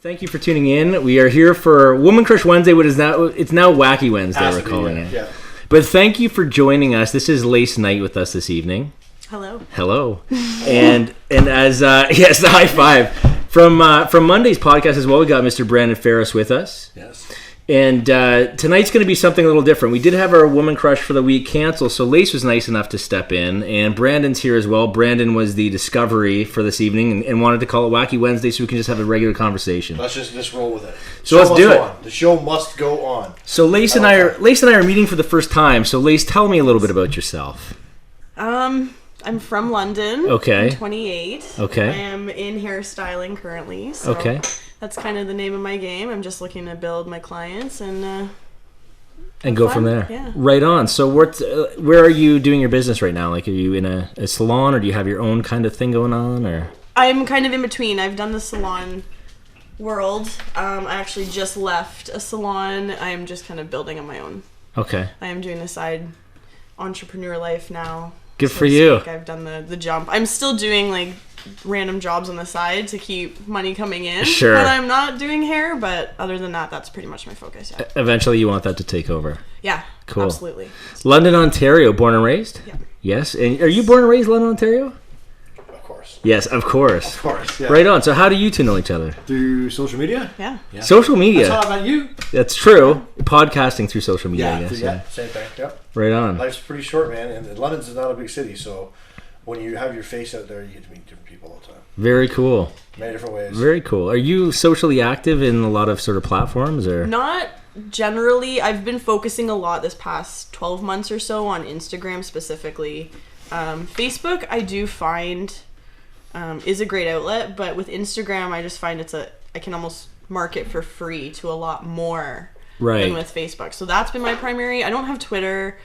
Thank you for tuning in. We are here for Woman Crush Wednesday, it's now Wacky Wednesday, we're calling it. Yeah. But thank you for joining us. This is Lace Knight with us this evening. Hello. and as yes, the high five from Monday's podcast as well. We got Mr. Brandon Ferris with us. Yes. And tonight's going to be something a little different. We did have our Woman Crush for the week cancel, so Lace was nice enough to step in, and Brandon's here as well. Brandon was the discovery for this evening and wanted to call it Wacky Wednesday so we can just have a regular conversation. Let's just roll with it. So let's do it. The show must go on. So Lace and I are meeting for the first time. So Lace, tell me a little bit about yourself. I'm from London. Okay. I'm 28. Okay. I am in hairstyling currently. So okay. That's kind of the name of my game. I'm just looking to build my clients and go from there. Yeah. Right on. So where are you doing your business right now? Like, are you in a salon, or do you have your own kind of thing going on, or? I'm kind of in between. I've done the salon world. I actually just left a salon. I'm just kind of building on my own. Okay. I am doing the side entrepreneur life now. Good for you. I've done the jump. I'm still doing like random jobs on the side to keep money coming in. Sure. When I'm not doing hair, but other than that, that's pretty much my focus. Yeah. Eventually, you want that to take over. Yeah. Cool. Absolutely. London, Ontario, born and raised? Yeah. Yes. And are you born and raised in London, Ontario? Of course. Yes, of course. Of course. Yeah. Right on. So how do you two know each other? Through social media? Yeah. Social media. That's how I met you. That's true. Podcasting through social media, I guess. Yeah. Same thing. Yep. Right on. Life's pretty short, man, and London's not a big city, so when you have your face out there, you get to meet different people all the time. Very cool. Many different ways. Very cool. Are you socially active in a lot of sort of platforms, or? Not generally. I've been focusing a lot this past 12 months or so on Instagram specifically. Facebook, I do find is a great outlet, but with Instagram, I just find I can almost market for free to a lot more than with Facebook. So that's been my primary. I don't have Twitter.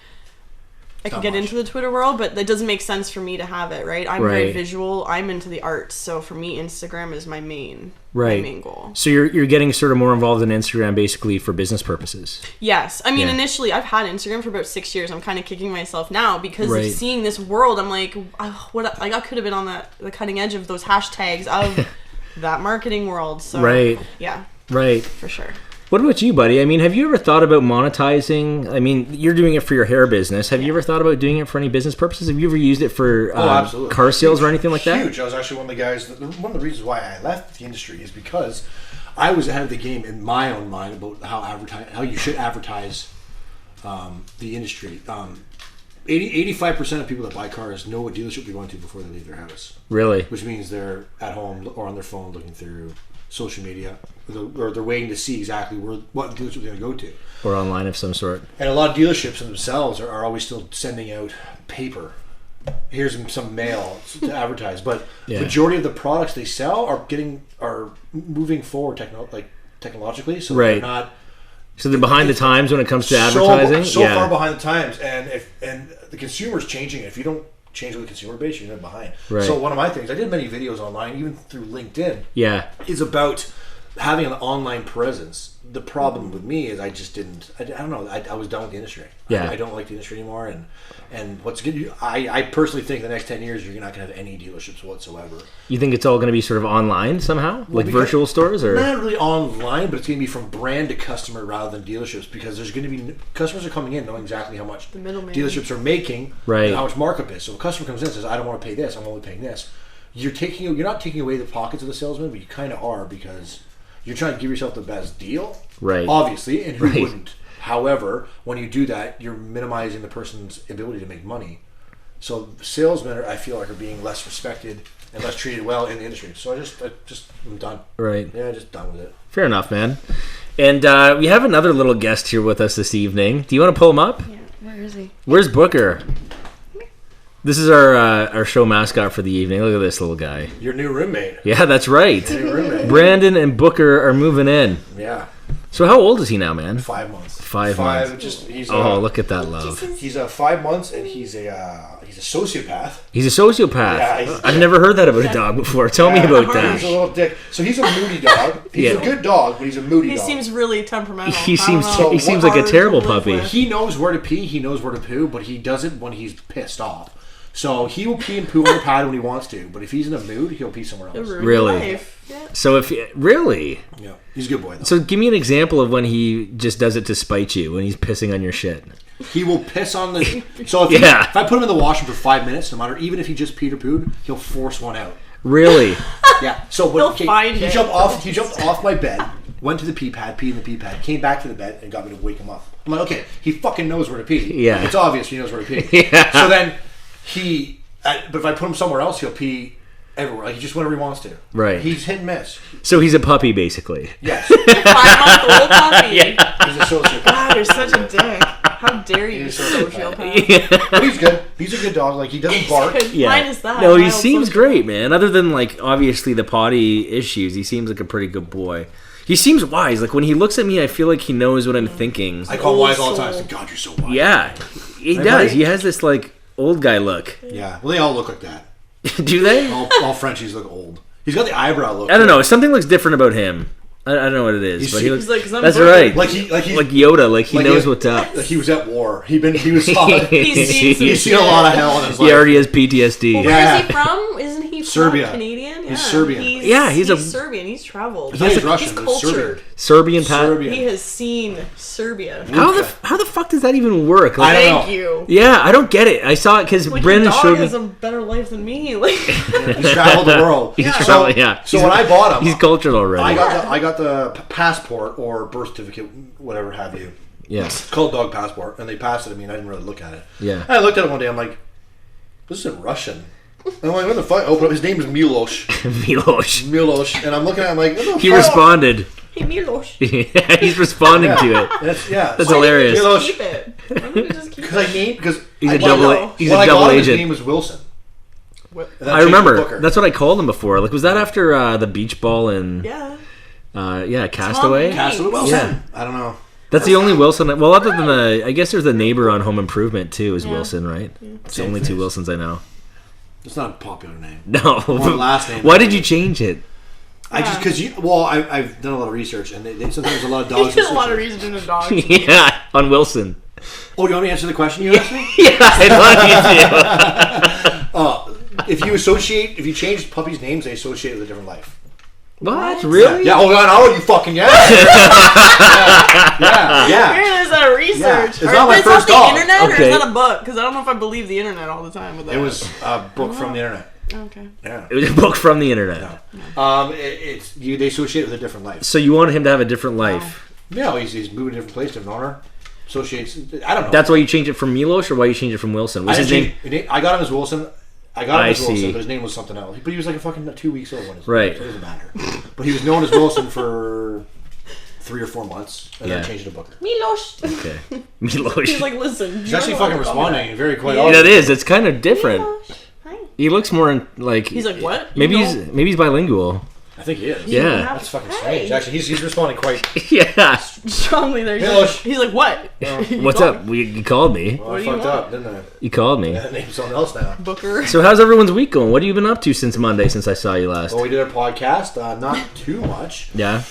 I could get into the Twitter world, but that doesn't make sense for me to have it, right? I'm very visual. I'm into the arts, so for me, Instagram is my main goal. So you're getting sort of more involved in Instagram basically for business purposes. Yes. I mean, initially, I've had Instagram for about 6 years. I'm kind of kicking myself now because of seeing this world. I'm like, I could have been on the cutting edge of those hashtags of that marketing world. So, yeah. Right. For sure. What about you, buddy? I mean, have you ever thought about monetizing? I mean, you're doing it for your hair business. Have you ever thought about doing it for any business purposes? Have you ever used it for car sales or anything like that? Huge. I was actually one of the guys. One of the reasons why I left the industry is because I was ahead of the game in my own mind about how you should advertise the industry. 85% of people that buy cars know what dealership they're going to before they leave their house. Really? Which means they're at home or on their phone looking through social media, or they're waiting to see exactly what dealership they're going to go to, or online of some sort. And a lot of dealerships themselves are always still sending out paper. Here's some mail to advertise, but the majority of the products they sell are moving forward technologically, so they're not. So they're behind the times when it comes to advertising. So far behind the times, and the consumer's changing. If you don't change with the consumer base, you're behind. Right. So one of my things, I did many videos online, even through LinkedIn. Yeah, is about having an online presence. The problem with me is I just didn't. I don't know. I was done with the industry. I don't like the industry anymore. And what's good? I personally think the next 10 years you're not going to have any dealerships whatsoever. You think it's all going to be sort of online somehow, like virtual stores, or not really online, but it's going to be from brand to customer rather than dealerships, because there's going to be customers are coming in knowing exactly how much the dealerships are making, and how much markup is. So if a customer comes in and says, "I don't want to pay this. I'm only paying this," you're not taking away the pockets of the salesman, but you kind of are, because you're trying to give yourself the best deal, obviously, and who wouldn't? However, when you do that, you're minimizing the person's ability to make money. So salesmen, I feel like, are being less respected and less treated well in the industry. So I'm done. Right. Yeah, just done with it. Fair enough, man. And we have another little guest here with us this evening. Do you want to pull him up? Yeah. Where is he? Where's Booker? This is our show mascot for the evening. Look at this little guy. Your new roommate. Yeah, that's right. New roommate. Brandon and Booker are moving in. Yeah. So how old is he now, man? 5 months. 5 months. Look at that love. He's 5 months, and he's a sociopath. He's a sociopath. Yeah, I've never heard that about a dog before. Tell me about that. He's a little dick. So he's a moody dog. He's a good dog, but he's a moody dog. He seems really temperamental. He seems like a terrible puppy. He knows where to pee. He knows where to poo, but he does it when he's pissed off. So he will pee and poo on the pad when he wants to, but if he's in a mood, he'll pee somewhere else. Really? Yeah. So if really? Yeah, he's a good boy though. So give me an example of when he just does it to spite you, when he's pissing on your shit. He will piss on the. So if if I put him in the washroom for 5 minutes, no matter even if he just peed or pooed, he'll force one out. Really? Yeah. So he jumped off my bed, went to the pee pad, peed in the pee pad, came back to the bed, and got me to wake him up. I'm like, okay, he fucking knows where to pee. Yeah. It's obvious he knows where to pee. Yeah. So then but if I put him somewhere else, he'll pee everywhere. Like, he just whenever he wants to. Right. He's hit and miss. So he's a puppy, basically. Yes. 5-month-old puppy. Yeah. He's a sociopath. God, you're such a dick. How dare you, sociopath? Yeah. But he's good. He's a good dog. Like, he doesn't bark. Yeah. Mine is that. No, he seems great, man. Other than, like, obviously the potty issues, he seems like a pretty good boy. He seems wise. Like, when he looks at me, I feel like he knows what I'm thinking. I call him wise all the time. I say, God, you're so wise. Yeah. He does. Right? He has this, like, old guy look. Yeah. Well, they all look like that. Do they? All Frenchies look old. He's got the eyebrow look. I don't know. Something looks different about him. I don't know what it is, but he looks like, that's right. Like Yoda. Like he knows what's up. Like he was at war. He was solid. He's seen a lot of hell in his life. He already has PTSD. Well, where is he from? Isn't he Serbia? From Canadian? Yeah. He's Serbian. He's Serbian. He's traveled. He's Russian. He's cultured. Serbian Pat. He has seen Serbia. How the fuck does that even work? Like, Thank you. Yeah, I don't get it. I saw it because Brandon showed me. He has a better life than me. Like, he's traveled the world. So when I bought him, he's cultured already. I got the passport or birth certificate, whatever have you. Yeah. It's called dog passport, and they passed it to me, and I didn't really look at it. Yeah. And I looked at it one day. I'm like, this isn't Russian. And I'm like, what the fuck? Open up. His name is Miloš. Miloš. And I'm looking at him like, what the fuck? He responded. Hey, Miloš. Yeah, he's responding to it. That's hilarious. Miloš. Keep it. Why don't we just keep it? Because he's a double agent. His name was Wilson. I remember. That's what I called him before. Like, was that after the beach ball and Castaway? Castaway Wilson. Yeah. I don't know. That's the only Wilson. Well, other than I guess there's the neighbor on Home Improvement too. Is Wilson, right? Yeah. It's the only two Wilsons I know. It's not a popular name. No. One last name. Why did you change it? I just because I've done a lot of research, and they sometimes a lot of dogs. You did a lot of research into dogs. Yeah, on Wilson. Oh, you want me to answer the question you asked me? Yeah, I want you to. If you change puppies' names, they associate with a different life. What? Really? Yeah. Oh, no, you fucking yeah. Yeah. Where is that research? Yeah. It's not my first dog. Is that the internet or is that a book? Because I don't know if I believe the internet all the time with that. It was a book from the internet. Okay. Yeah. It was a book from the internet. No. They associate with a different life. So you wanted him to have a different life? No, he's moving to a different place, different owner. Associates. I don't know. That's why you changed it from Miloš, or why you changed it from Wilson? What's his name? I got him as Wilson. Wilson, but his name was something else. But he was like a fucking 2 weeks old when his right. So it doesn't matter. But he was known as Wilson for 3 or 4 months, and then changed it to Booker. Miloš. Okay. Miloš. He's like, listen. He's actually fucking responding very quite. Yeah, that is. It's kind of different. Hi. He looks more like. He's like, what? Maybe he's bilingual. I think he is. Yeah. That's fucking strange. Actually, he's responding quite. Yeah. Strongly there. He's like, what? What's up? You called me. Well, I fucked up, didn't I? You called me. I named something else now. Booker. So how's everyone's week going? What have you been up to since Monday, since I saw you last? Well, we did our podcast. Not too much. Yeah.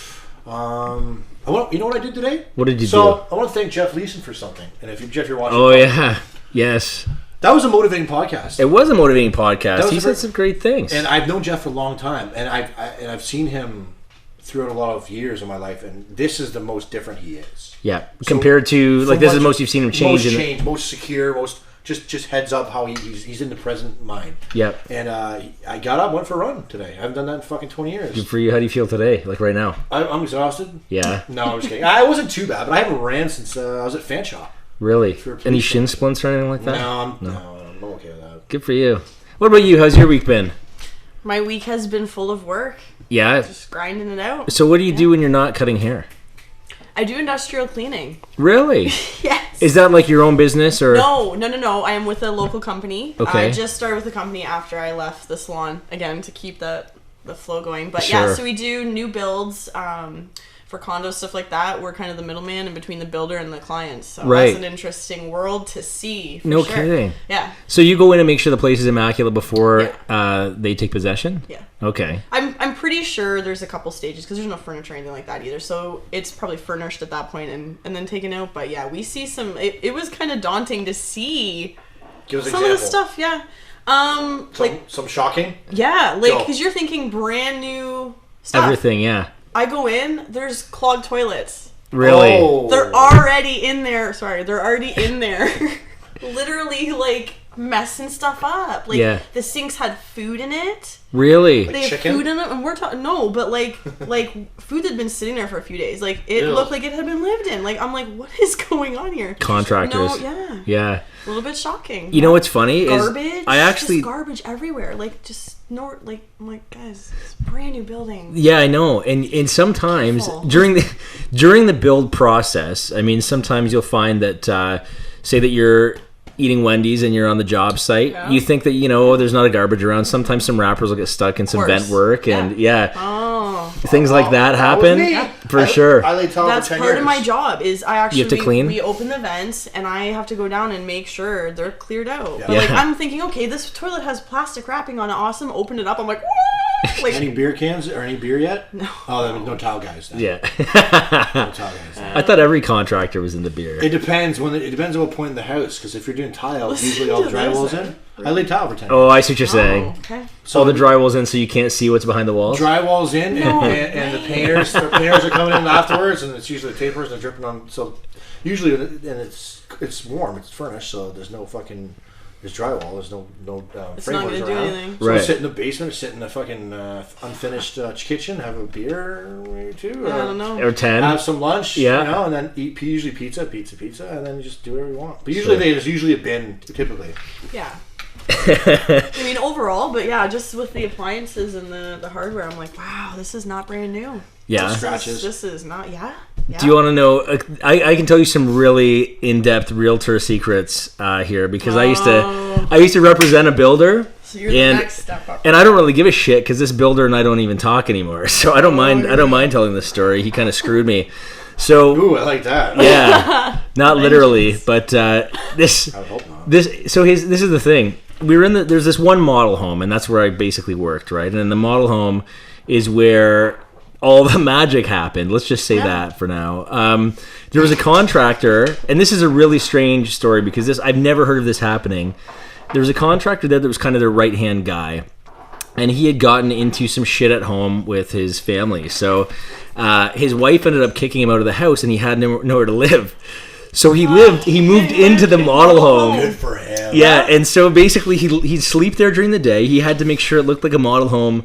You know what I did today? What did you do? So I want to thank Jeff Leeson for something. And if Jeff, you're watching. Oh yeah. Yes. That was a motivating podcast. It was a motivating podcast. He said some great things. And I've known Jeff for a long time, and I've seen him throughout a lot of years of my life, and this is the most different he is. Yeah, compared to like this is the most you've seen him change. Most secure, most just heads up how he's in the present mind. Yep. And I got up, went for a run today. I haven't done that in fucking 20 years. Good for you. How do you feel today? Like right now? I'm exhausted. Yeah. No, I'm just kidding. I wasn't too bad, but I haven't ran since I was at Fan Shop. Really? Any shin splints or anything like that? No, I'm okay with that. Good for you. What about you? How's your week been? My week has been full of work. Yeah. Just grinding it out. So what do you do when you're not cutting hair? I do industrial cleaning. Really? Yes. Is that like your own business or? No. I am with a local company. Okay. I just started with the company after I left the salon, again, to keep the flow going. But sure. yeah, so we do new builds for condos, stuff like that. We're kind of the middleman in between the builder and the client. So right. That's an interesting world to see. No kidding. Yeah. So you go in and make sure the place is immaculate before they take possession? Yeah. Okay. I'm pretty sure there's a couple stages because there's no furniture or anything like that either. So it's probably furnished at that point and then taken out. But yeah, we see some. It was kind of daunting to see some of the stuff. Yeah. Some shocking. Yeah, like because you're thinking brand new stuff. Everything, yeah. I go in, there's clogged toilets. Really? Oh. They're already in there. Sorry, they're already in there. Literally, like messing stuff up. Like the sinks had food in it. Really? They have food in them, and we're talking but like food had been sitting there for a few days. Like it looked like it had been lived in. Like I'm like, what is going on here? Contractors. Yeah. A little bit shocking. You know what's funny garbage. Is I actually just garbage everywhere. Like just I'm like, guys, it's a brand new building. Yeah, I know. And sometimes during the build process, I mean, sometimes you'll find that say that you're eating Wendy's and you're on the job site, you think that, there's not a garbage around. Sometimes some wrappers will get stuck in some vent work and things like that happen for sure. I lay tile That's for 10 part years. of my job is I actually you have to clean? We open the vents and I have to go down and make sure they're cleared out. Yeah. But like I'm thinking, okay, this toilet has plastic wrapping on it. Awesome. Open it up. I'm like, like any beer cans or any beer yet? No. Oh, no tile guys then. Yeah. No tile guys. I thought every contractor was in the beer. It depends it depends on what point in the house. Because if you're doing tile, usually all the drywall's in. I lay tile for 10 years. Oh, I see what you're saying. Okay. So all the drywall's in, so you can't see what's behind the walls. Drywall's in, and the painters are coming in afterwards, and it's usually the tapers and they're dripping on. So usually, and it's warm, it's furnished, so there's no fucking. There's drywall. There's no it's not frameworks gonna do around. anything. So sit in the basement, or sit in the fucking unfinished kitchen, have a beer or two, I don't know. Or 10. have some lunch, Yeah. and then eat usually pizza, and then you just do whatever you want. But usually there's usually a bin, typically. Yeah. I mean overall, but yeah, just with the appliances and the hardware, I'm like, wow, this is not brand new. Yeah. Scratches. This is not. Yeah. Do you want to know? I can tell you some really in-depth realtor secrets here because I used to represent a builder. So you're the next step up. And I don't really give a shit because this builder and I don't even talk anymore. So I don't mind. I don't mind telling this story. He kind of screwed me. So ooh, I like that. Yeah, not literally, but this. I would hope not. This is the thing. We were there's this one model home, and that's where I basically worked, right? And in the model home is where all the magic happened. Let's just say that for now. There was a contractor, and this is a really strange story because I've never heard of this happening. There was a contractor there that was kind of their right-hand guy, and he had gotten into some shit at home with his family. So his wife ended up kicking him out of the house, and he had nowhere to live. So he moved into the model home. Good for him. Yeah, and so basically he'd sleep there during the day. He had to make sure it looked like a model home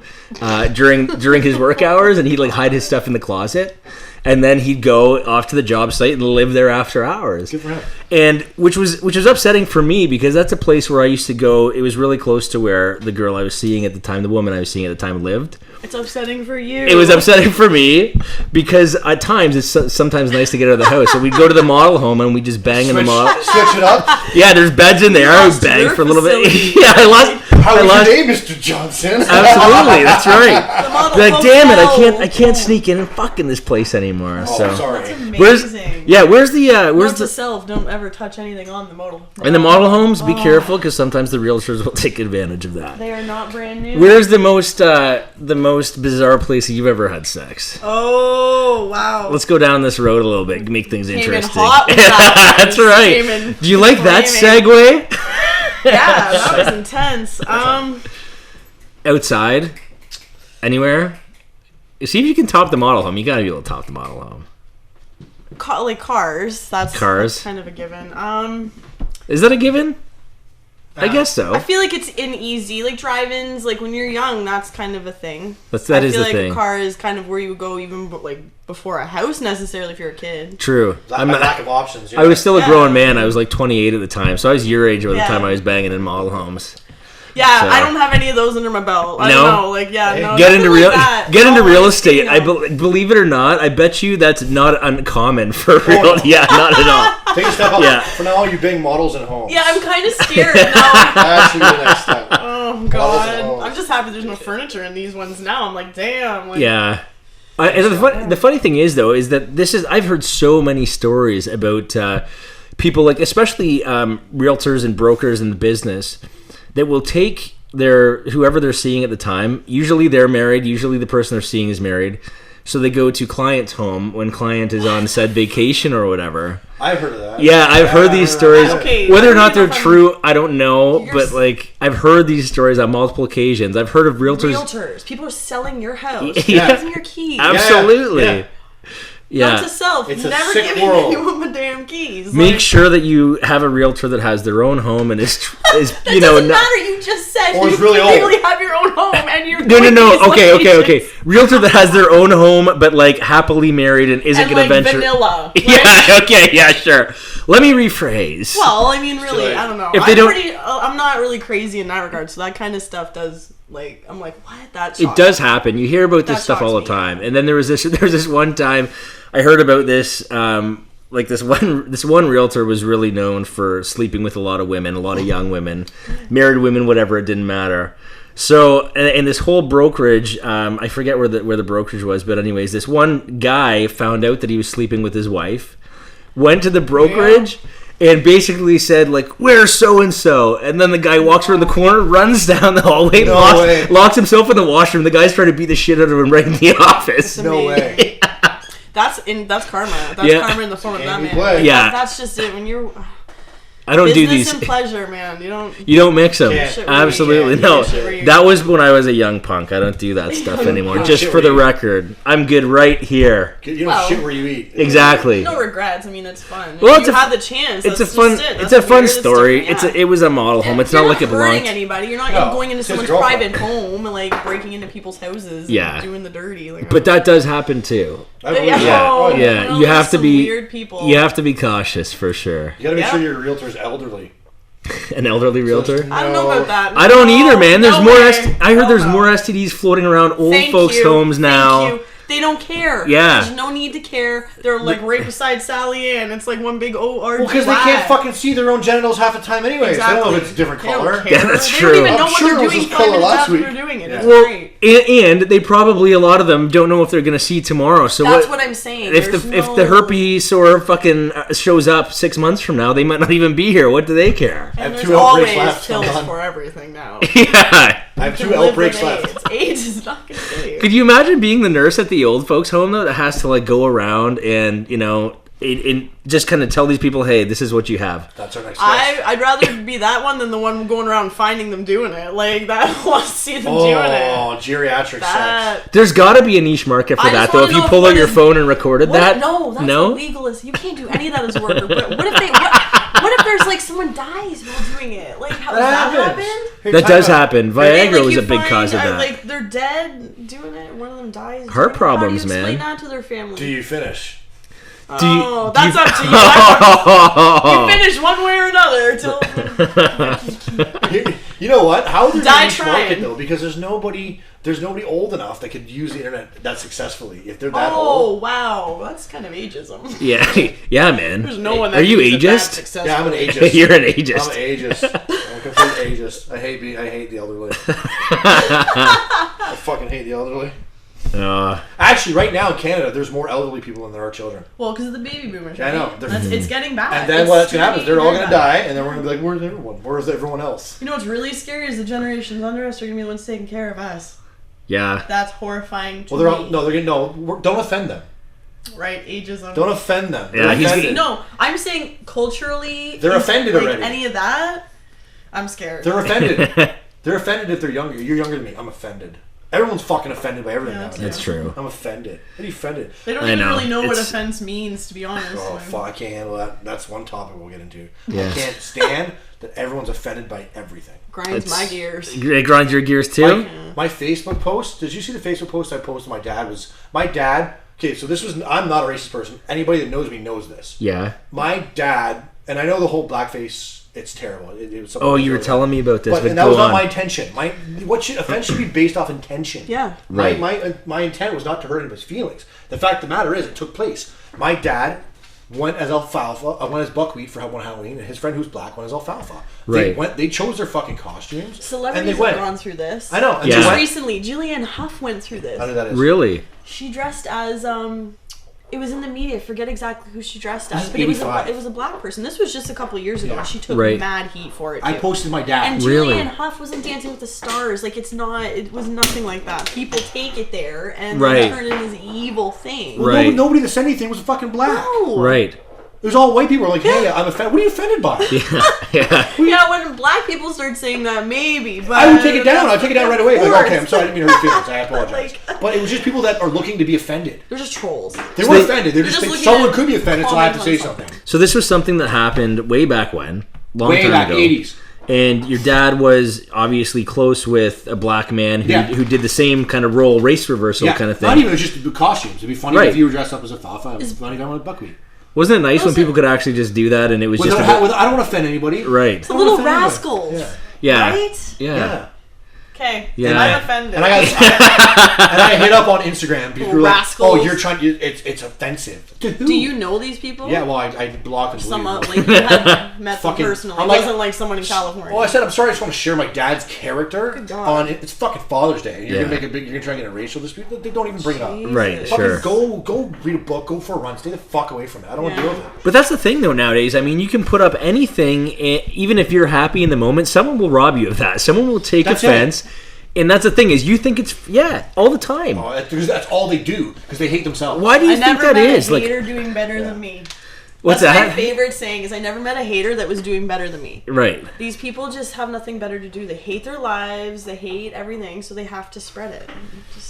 during his work hours, and he'd like hide his stuff in the closet. And then he'd go off to the job site and live there after hours. Good for him. And which was upsetting for me because that's a place where I used to go. It was really close to where the girl I was seeing at the time, the woman I was seeing at the time, lived. It's upsetting for you. It was upsetting for me because at times it's sometimes nice to get out of the house. So we'd go to the model home and we'd just bang in the model. Switch it up. Yeah, there's beds in there. I would bang for a little bit. Yeah, I lost. How was your day, Mr. Johnson? Absolutely, that's right. Like, damn it, hotel. I can't sneak in and fuck in this place anymore. Oh, so sorry. That's amazing. Where's Note to self, don't ever touch anything on the model. in the model homes? Be careful because sometimes the realtors will take advantage of that. They are not brand new. Where's the most bizarre place you've ever had sex? Oh wow! Let's go down this road a little bit, make things Came in interesting. hot with that. That's right. Do you like that segue? Yeah, that was intense. Outside, anywhere. See if you can top the model home. You gotta be able to top the model home. Like cars. That's kind of a given. Is that a given? I guess so. I feel like it's an easy, like drive-ins, like when you're young, that's kind of a thing. That is the thing. I feel like a car is kind of where you would go even like before a house necessarily if you're a kid. True. Lack of options. I was still a grown man. I was like 28 at the time, so I was your age by the time I was banging in model homes. Yeah, so. I don't have any of those under my belt. I don't know. Like, no. Get into real estate. I believe it or not, I bet you that's not uncommon for real. Yeah, not at all. Take a step up. Yeah. For now, you bang models at home. Yeah, I'm kind of scared now. That should be the next step. Oh God, I'm just happy there's no furniture in these ones now. I'm like, damn. Like, yeah. And the funny thing is, though, is that I've heard so many stories about people, like especially realtors and brokers in the business, that will take whoever they're seeing at the time. Usually they're married. Usually the person they're seeing is married. So they go to client's home when client is on said vacation or whatever. I've heard of that. Yeah, I've heard these stories. Okay, Whether or not they're true, I don't know. But like, I've heard these stories on multiple occasions. I've heard of realtors. People are selling your house. Yeah. Using your keys. Absolutely. Yeah. Yeah. Not to self. It's a Never sick giving world. anyone the damn keys. Make sure that you have a realtor that has their own home and is that you know doesn't not. matter. You just said Or you it's really literally old. have your own home and you're No. Okay. Realtor that has their own home, but like happily married and isn't and going to like venture. vanilla. Like, Yeah. Okay. Yeah. Sure. Let me rephrase. Well, I mean, really, So, I don't know. if they don't- I'm not really crazy in that regard. So that kind of stuff does, like, I'm like, what? That It does happen. You hear about this That stuff all the shocks me. time. And then there was this one time I heard about this. Like this one realtor was really known for sleeping with a lot of women, a lot of young women, married women, whatever. It didn't matter. So, and this whole brokerage, I forget where the brokerage was, but anyways, this one guy found out that he was sleeping with his wife, went to the brokerage. And basically said, like, where's so-and-so? And then the guy walks around the corner, runs down the hallway, locks himself in the washroom. The guy's trying to beat the shit out of him right in the office. No way. That's karma. That's karma in the form of that man. Yeah. That's just it. When you're I don't do business these. and pleasure, man. You don't mix them. Yeah. Absolutely. Yeah. No. Yeah. That was when I was a young punk. I don't do that stuff anymore. don't Just shit for where the you- record. I'm good right here. You don't Well, shit where you eat. Exactly. No regrets. I mean, it's fun. Well, If it's you a- have the chance. It's a that's fun. just it. It's That's a fun weird, story. different, It was a model home. It's not You're like it hurting belonged. anybody. You're not No, going into it's his someone's girlfriend. private home and like breaking into people's houses. Yeah. And doing the dirty. Like, But that does happen too. I believe yeah. that. Yeah. Oh, Yeah. no, You have there's to some be. weird people. You have to be cautious for sure. You gotta make Yeah. sure your realtor's elderly. An elderly realtor. I don't know about that. I don't either, man. There's No more. way. I heard there's No. more STDs floating around old Thank folks' you. homes now. Thank you. They don't care. Yeah. There's no need to care. They're like right beside Sally Ann. It's like one big ORG. Well, because they can't fucking see their own genitals half the time anyways. Exactly. They don't know if it's a different They don't color. care. Yeah, that's They true. don't even know I'm what sure they're it was doing this 5 color minutes last after week. they're doing it. Yeah. It's Well, great. and they probably, a lot of them don't know if they're going to see tomorrow. So That's what I'm saying. If the herpes or fucking shows up 6 months from now, they might not even be here. What do they care? I have And 2 there's outbreaks always left. I'm pills done. for everything now. Yeah. I have You 2 can live outbreaks with left. AIDS is not going to kill you. Could you imagine being the nurse at the old folks' home though, that has to like go around and just kind of tell these people, hey, this is what you have. That's our next guest. I'd rather be that one than the one going around finding them doing it. Like that wants to see them doing it. Oh, geriatric sex. There's got to be a niche market for I that just though. wanna If you know pull what out your is- phone and recorded that, No, that's no. illegal. You can't do any of that as a worker. But what if what if there's like someone dies while doing it? Like how does that happens. happen? Here, That time does out. happen. Or they, Viagra like, was you a big find, cause of that. Like they're dead doing it. One of them dies. Heart doing it. problems, How do you explain man. that to their family? Do you finish? Do you- Oh, do that's you- up to you. You finish one way or another till You know what? How is there Die a niche market trying. though? Because there's nobody old enough that could use the internet that successfully. If they're that Oh old. wow, that's kind of ageism. Yeah, man. There's no one that Are you uses it that ageist? successfully. Yeah, I'm an ageist. You're an ageist. I'm an ageist. I'm a complete ageist. I hate the elderly. I fucking hate the elderly. Actually, right now in Canada, there's more elderly people than there are children. Well, because of the baby boomers. Yeah, I know. Right? It's getting bad. And then It's what's gonna happen is they're all very gonna bad. die, and then we're gonna be like, "Where's everyone? Where's everyone else?" You know what's really scary is the generations under us are gonna be the ones taking care of us. Yeah. That's horrifying. To Well, they're all, me. no, they're gonna don't offend them. Right, ageism. Don't offend them. Yeah, They're he's- offended. No, I'm saying culturally. They're offended like, already. Any of that, I'm scared. They're offended. They're offended if they're younger. You're younger than me. I'm offended. Everyone's fucking offended by everything Yeah, nowadays. That's true. I'm offended. What are you offended? They don't I even know. really know what It's- offense means, to be honest. Oh, Like, fuck, I can't handle that. That's one topic we'll get into. Yeah. I can't stand that everyone's offended by everything. Grinds my gears. It grinds your gears too. My Facebook post, did you see the Facebook post I posted? My dad, okay, so this was, I'm not a racist person. Anybody that knows me knows this. Yeah. My dad, and I know the whole blackface, it's terrible. It was something Oh, that you were goes telling on. me about this, but and that go was not on. my intention. Offense should be based off intention. Yeah. Right. My intent was not to hurt anybody's feelings. The fact of the matter is, it took place. My dad went as alfalfa, went as buckwheat for one Halloween, and his friend who's black went as alfalfa. Right. They chose their fucking costumes. Celebrities and they went. have gone through this. I know. And Yeah. they Just went. recently, Julianne Hough went through this. I know that is. Really? She dressed as It was in the media. I forget exactly who she dressed as, but it was a black person. This was just a couple of years ago, and she took mad heat for it. Too. I posted my dad. And Julianne Hough was in Dancing with the Stars. Like, it was nothing like that. People take it there and they turn it into this evil thing. Well, nobody that said anything was fucking black. No. Right. It was all white people were like, hey, I'm offended. What are you offended by? Yeah, when black people start saying that, maybe. But I would take it down. I'd take it down right away. Like, okay, I'm sorry, I didn't mean to hurt your feelings. I apologize. But it was just people that are looking to be offended. They're just trolls. They weren't offended. They're just someone could be offended, so I have to say something. So this was something that happened way back when, long time ago. 80s. And your dad was obviously close with a black man who did the same kind of role, race reversal kind of thing. Not even, it was just the costumes. It'd be funny if you were dressed up as a Fafa. It's funny if I wanted buckwheat. Wasn't it nice when people could actually just do that and it was just... I don't want to offend anybody. Right. The little rascals. Yeah. Right? Yeah. Okay. Yeah. I'm offended. And I hit up on Instagram. People were like, rascals. oh, you're trying to... It's offensive. To who? Do you know these people? Yeah, well, I blocked and deleted them. Like, you had met them personally. It wasn't like someone in California. Well, I said, I'm sorry, I just want to share my dad's character on... It's fucking Father's Day. You're going to try and get a racial dispute? They don't even bring it up. Right, fucking go read a book, go for a run, stay the fuck away from it. I don't want to deal with it. But that's the thing, though, nowadays. I mean, you can put up anything, even if you're happy in the moment, someone will rob you of that. Someone will take offense. And that's the thing, is you think it's, all the time. Oh, that's all they do, because they hate themselves. Why do you think that is? I never met a hater doing better than me. What's That's that? my favorite saying is I never met a hater that was doing better than me. Right. These people just have nothing better to do. They hate their lives. They hate everything, so they have to spread it.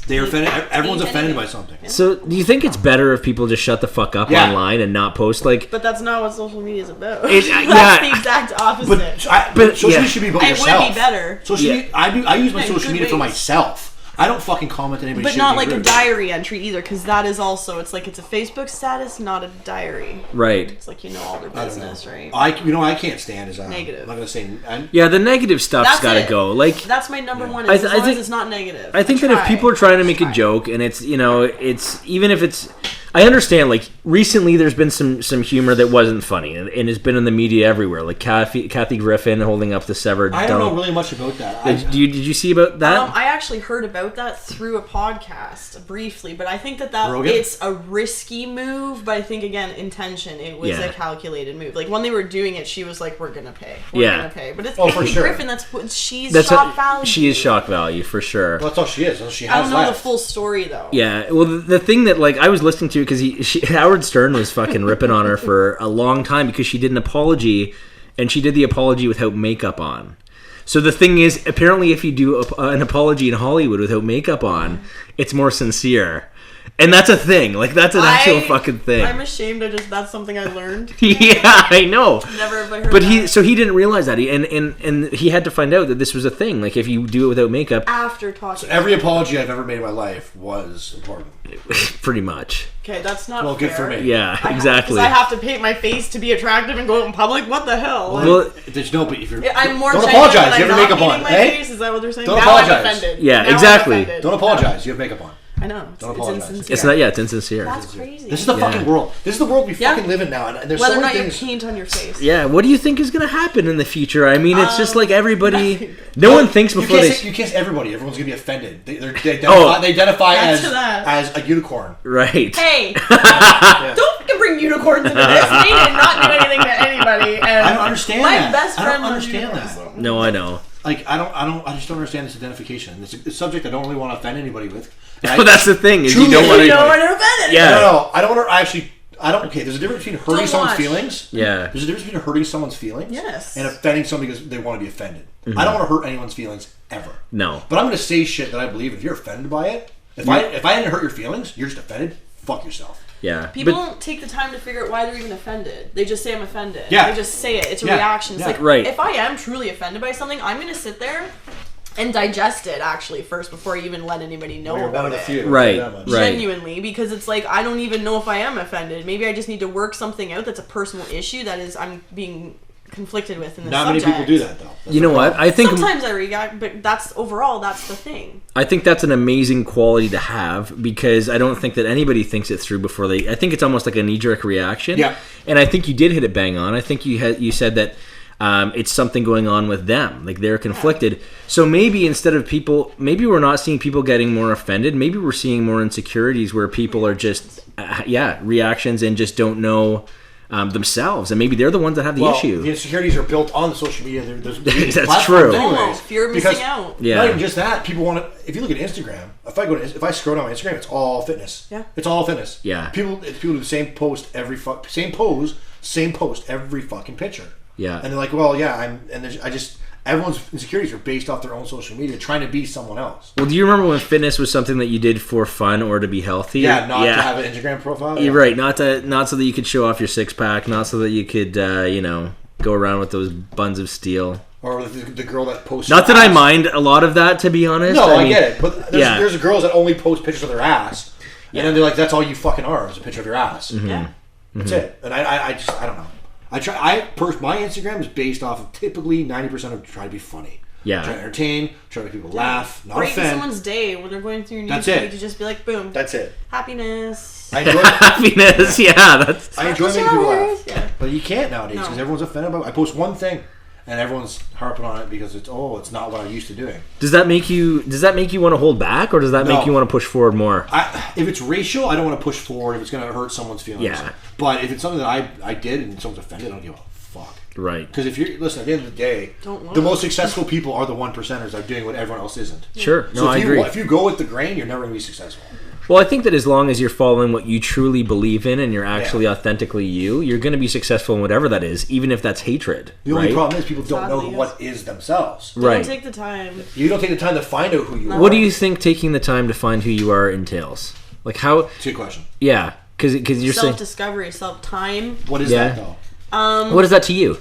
They're offended. Everyone's offended by something. Yeah. So do you think it's better if people just shut the fuck up online and not post like... But that's not what social media is about. That's the exact opposite. But social media should be about yourself. It would be better. Social media, I use my social media for myself. I don't fucking comment on anybody's But shit. not like a diary entry either, because that is also, it's like it's a Facebook status, not a diary. Right. It's like you know all their business, right? I can't stand is negative. I'm not gonna say. The negative stuff's got to go. Like that's my number one. As long as it's not negative. I think that if people are trying to make a joke and it's it's even if it's. I understand, like, recently there's been some humor that wasn't funny, and it's been in the media everywhere, like Kathy Griffin holding up the severed... I don't know really much about that. Did you see about that? I actually heard about that through a podcast, briefly, but I think that Rogan? It's a risky move, but I think, again, intention, it was a calculated move. Like, when they were doing it, she was like, we're gonna pay. We're gonna pay. But it's Kathy Griffin, she's shock value. She is shock value, for sure. Well, that's all she is. She has I don't know the full story, though. Yeah, well, the thing that, like, I was listening to, because Howard Stern was fucking ripping on her for a long time because she did an apology, and she did the apology without makeup on. So the thing is, apparently if you do an apology in Hollywood without makeup on, it's more sincere. And that's a thing. Like, that's an actual fucking thing. I'm ashamed. That's something I learned. Yeah, I know. Never have I heard but that. So he didn't realize that. And he had to find out that this was a thing. Like, if you do it without makeup. After talking. So every apology I've ever made in my life was important. Pretty much. Okay, that's not good for me. Yeah, exactly. Because I have to paint my face to be attractive and go out in public? What the hell? Well, there's no, but if you're... I'm more don't apologize, you have your makeup on. Face? Is that what they're saying? Don't now apologize. I'm offended. Yeah, now exactly. Don't apologize, you have makeup on. I know. Don't apologize. Insincere. It's not. Yeah, it's insincere. That's crazy. This is the fucking world. This is the world we fucking live in now. And there's whether so or many not things. you paint on your face. Yeah. What do you think is going to happen in the future? I mean, it's just like everybody. No one thinks before You can't say everybody. Everyone's gonna be offended. They identify as a unicorn. Right. Hey, don't fucking bring unicorns into this. They did not do anything to anybody. And I don't understand my that. best friend I don't understand that. No, I know. Like I just don't understand this identification. It's a subject I don't really want to offend anybody with. Well, that's the thing is you don't want to offend it. Yeah. No, I don't want to Okay, there's a difference between hurting someone's feelings. Yeah. There's a difference between hurting someone's feelings. Yes. And offending somebody because they want to be offended. Mm-hmm. I don't want to hurt anyone's feelings ever. No. But I'm going to say shit that I believe. If you're offended by it, if I didn't hurt your feelings, you're just offended. Fuck yourself. Yeah. People don't take the time to figure out why they're even offended. They just say I'm offended. Yeah. They just say it. It's a reaction. It's like, if I am truly offended by something, I'm going to sit there and digest it actually first before I even let anybody know about it. Right. Genuinely, because it's like I don't even know if I am offended. Maybe I just need to work something out that's a personal issue that is I'm being conflicted with in the subject. Not many people do that though. You know what? I think sometimes I react, but that's the thing. I think that's an amazing quality to have because I don't think that anybody thinks it through before I think it's almost like a knee-jerk reaction. Yeah. And I think you did hit it bang on. I think you said that it's something going on with them. Like they're conflicted. So maybe instead of maybe we're not seeing people getting more offended. Maybe we're seeing more insecurities where people are just, reactions and just don't know themselves. And maybe they're the ones that have the issue. The insecurities are built on the social media. That's true. Oh, fear of missing out. Yeah. Not even just that. People want to, if you look at Instagram, if I scroll down my Instagram, it's all fitness. Yeah. It's all fitness. Yeah. People do the same post same post every fucking picture. Yeah. And they're like, well, yeah, everyone's insecurities are based off their own social media, trying to be someone else. Well, do you remember when fitness was something that you did for fun or to be healthy? Yeah, not to have an Instagram profile. You're right. Not so that you could show off your six pack. Not so that you could, go around with those buns of steel. Or the girl that posts. Not that I mind a lot of that, to be honest. No, I get it. But there's girls that only post pictures of their ass, and then they're like, "That's all you fucking are, is a picture of your ass." Mm-hmm. Yeah, that's it. And I don't know. My Instagram is based off of typically 90% of trying to be funny. Yeah. Trying to entertain, trying to make people laugh, not breaking offend. someone's day when they're going through your news That's it. to just be like, boom. That's it. Happiness. I enjoy happiness. Yeah, I enjoy making people laugh. Yeah. But you can't nowadays because everyone's offended by it. I post one thing and everyone's harping on it because it's not what I'm used to doing. Does that make you want to hold back, or does that make you want to push forward more? If it's racial, I don't want to push forward if it's going to hurt someone's feelings. Yeah. But if it's something that I did and someone's offended, I don't give a fuck. Right. Because if you're listen, at the end of the day, the most successful people are the 1%ers that are doing what everyone else isn't. Sure. No, so I agree. If you go with the grain, you're never going to be successful. Well, I think that as long as you're following what you truly believe in and you're actually authentically you're going to be successful in whatever that is, even if that's hatred. The only problem is people don't know what is themselves. Don't take the time. You don't take the time to find out who you are. What do you think taking the time to find who you are entails? Like how? It's a good question. Yeah, because you're saying self-discovery, self-time. What is that though? What is that to you?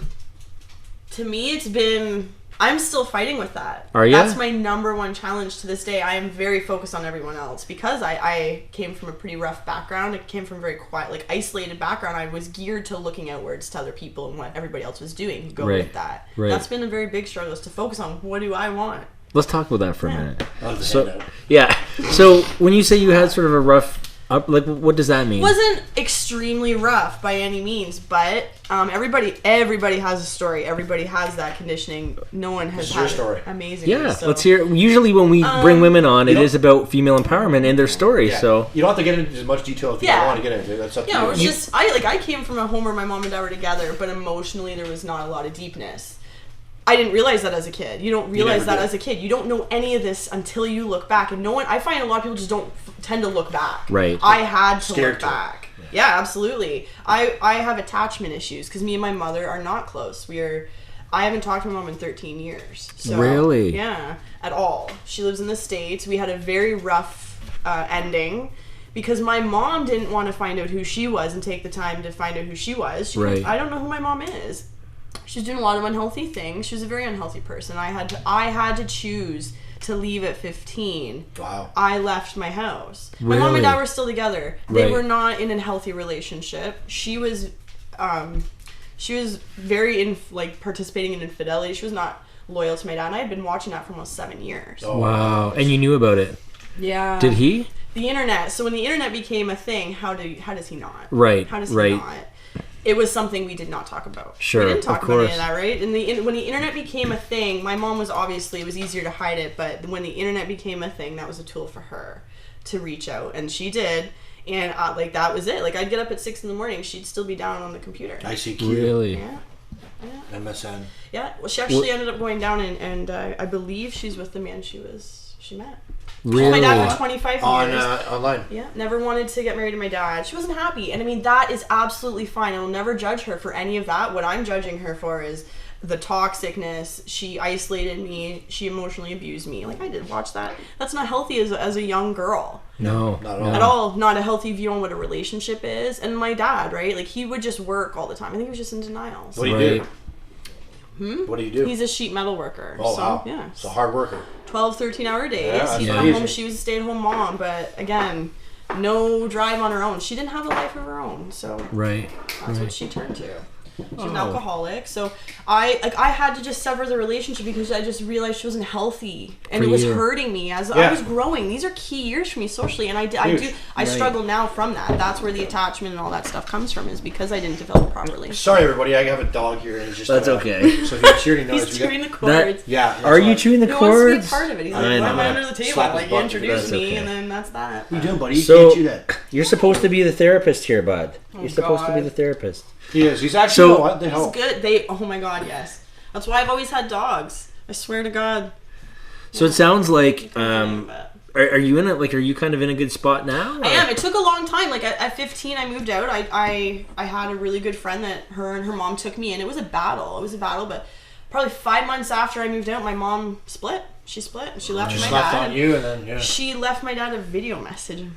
To me, it's been. I'm still fighting with that. Are you? That's my number one challenge to this day. I am very focused on everyone else because I came from a pretty rough background. I came from a very quiet, isolated background. I was geared to looking outwards to other people and what everybody else was doing. Go with that. Right. That's been a very big struggle, is to focus on what do I want. Let's talk about that for a minute. So when you say you had sort of a rough what does that mean? It wasn't extremely rough by any means, but everybody has a story. Everybody has that conditioning. No one has had story. Amazing. Yeah, let's hear. Usually when we bring women on, it is about female empowerment and their story. Yeah. So you don't have to get into as much detail if you don't want to get into it. That's up to you. It's just I came from a home where my mom and dad were together, but emotionally there was not a lot of deepness. I didn't realize that as a kid. You don't realize that as a kid. You don't know any of this until you look back. And I find a lot of people just don't tend to look back. Right. I had to look back. Yeah, absolutely. I have attachment issues because me and my mother are not close. I haven't talked to my mom in 13 years. So, really? Yeah, at all. She lives in the States. We had a very rough ending because my mom didn't want to find out who she was and take the time to find out who she was. I don't know who my mom is. She's doing a lot of unhealthy things. She was a very unhealthy person. I had to choose to leave at 15. Wow. I left my house. Really? My mom and dad were still together. They Right. were not in a healthy relationship. She was very participating in infidelity. She was not loyal to my dad. And I had been watching that for almost 7 years. Oh, wow. And you knew about it? Yeah. Did he? The internet. So when the internet became a thing, how does he not? Right. How does he not? It was something we did not talk about. Sure, we didn't talk of about course. any of that, right? And when the internet became a thing, my mom was it was easier to hide it, but when the internet became a thing, that was a tool for her to reach out, and she did. And that was it. I'd get up at 6 a.m, she'd still be down on the computer. ICQ. Really? Yeah. MSN. Yeah. Well, she actually ended up going down, and I believe she's with the man she met. Really? My dad for 25 years. Online. Yeah, never wanted to get married to my dad. She wasn't happy. And I mean, that is absolutely fine. I will never judge her for any of that. What I'm judging her for is the toxicness. She isolated me. She emotionally abused me. I did watch that. That's not healthy as a young girl. No. Not at all. At all. Not a healthy view on what a relationship is. And my dad, right? He would just work all the time. I think he was just in denial. What do you do? What do you do? He's a sheet metal worker. Oh, so, wow. Yeah. So hard worker. 12, 13-hour days. Yeah, He'd that's come easy. home. She was a stay-at-home mom, but again, no drive on her own. She didn't have a life of her own, so Right. that's what she turned to. She's an alcoholic. So I had to just sever the relationship because I just realized she wasn't healthy and it was hurting me as I was growing. These are key years for me socially, and I struggle now from that. That's where the attachment and all that stuff comes from, is because I didn't develop properly. Sorry, everybody. I have a dog here, and he's just that's okay. So if you're cheering, he's chewing the cords. Are you chewing the cords? He wants to be a part of it. He's like, why am I under the table? Like, you introduced me, and then that's that. What are you doing, buddy? You can't chew that. You're supposed to be the therapist here, bud. You're supposed to be the therapist. He is. He's actually what the hell? He's good. Oh my god, yes. That's why I've always had dogs. I swear to God. So it sounds like are you in it? Like, are you kind of in a good spot now? Or? I am. It took a long time. Like at 15, I moved out. I had a really good friend that her and her mom took me in. It was a battle. But probably 5 months after I moved out, my mom split. She split. She left my dad. On you, and then she left my dad a video message.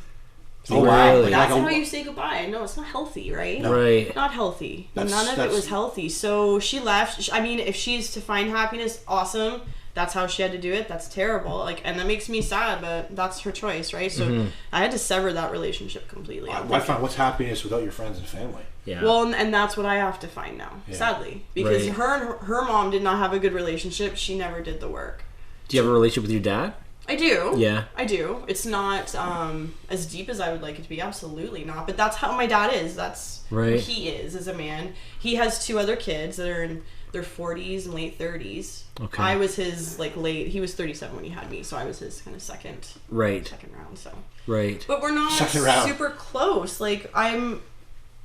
Oh wow! Really? That's how you say goodbye. No, it's not healthy, right? No. Right. Not healthy. None of it was healthy. So she left. I mean, if she's to find happiness, awesome. That's how she had to do it. That's terrible. Like, and that makes me sad, but that's her choice, right? So I had to sever that relationship completely. Why find what's happiness without your friends and family? Yeah. Well, and that's what I have to find now, sadly, because her mom did not have a good relationship. She never did the work. Do you have a relationship with your dad? I do. Yeah. I do. It's not as deep as I would like it to be. Absolutely not. But that's how my dad is. That's who he is as a man. He has 2 other kids that are in their 40s and late 30s. Okay. I was his late. He was 37 when he had me, so I was his kind of second round. So. Right. But we're not super close. Like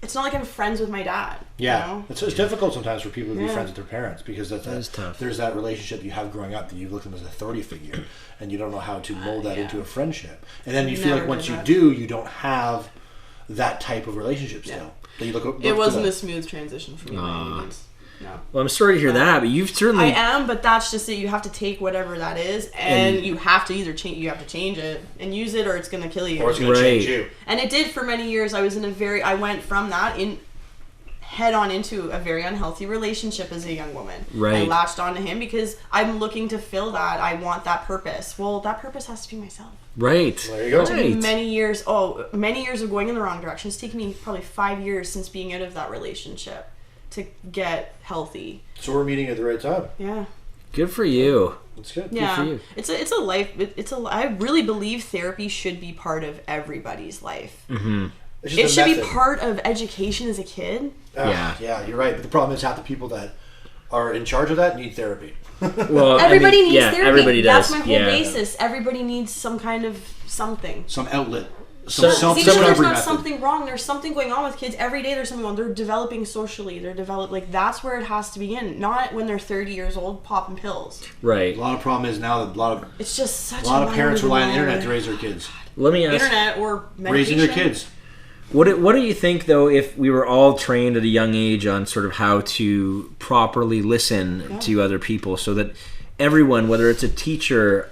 it's not like I'm friends with my dad. Yeah, you know? it's difficult sometimes for people to be friends with their parents because that is tough. There's that relationship you have growing up that you look at them as an authority figure, and you don't know how to mold that into a friendship. And then you feel like once you do, you don't have that type of relationship still. Yeah. You look it wasn't a smooth transition for me by any means. No. Well, I'm sorry to hear that, but you've certainly... I am, but that's just it. You have to take whatever that is, and you have to either change. You have to change it and use it, or it's going to kill you. Or it's going to change you. And it did for many years. I was in I went from that head on into a very unhealthy relationship as a young woman. Right. I latched onto him because I'm looking to fill that. I want that purpose. Well, that purpose has to be myself. Right. There you go. Right. Many years of going in the wrong direction. It's taken me probably 5 years since being out of that relationship to get healthy. So we're meeting at the right time. Yeah. Good for you. It's good. Yeah. Good for you. It's a life. I really believe therapy should be part of everybody's life. Mm-hmm. It should be part of education as a kid. Yeah, you're right. But the problem is half the people that are in charge of that need therapy. Well, everybody needs therapy. Everybody does. That's my whole basis. Everybody needs some kind of something. Some outlet. There's not something wrong. There's something going on with kids every day. There's something wrong. They're developing socially. That's where it has to begin. Not when they're 30 years old popping pills. Right. A lot of problem is now that it's just such a lot of parents rely on the internet to raise their kids. Let me ask. Internet or medication. Raising their kids. What do you think, though, if we were all trained at a young age on sort of how to properly listen to other people, so that everyone, whether it's a teacher,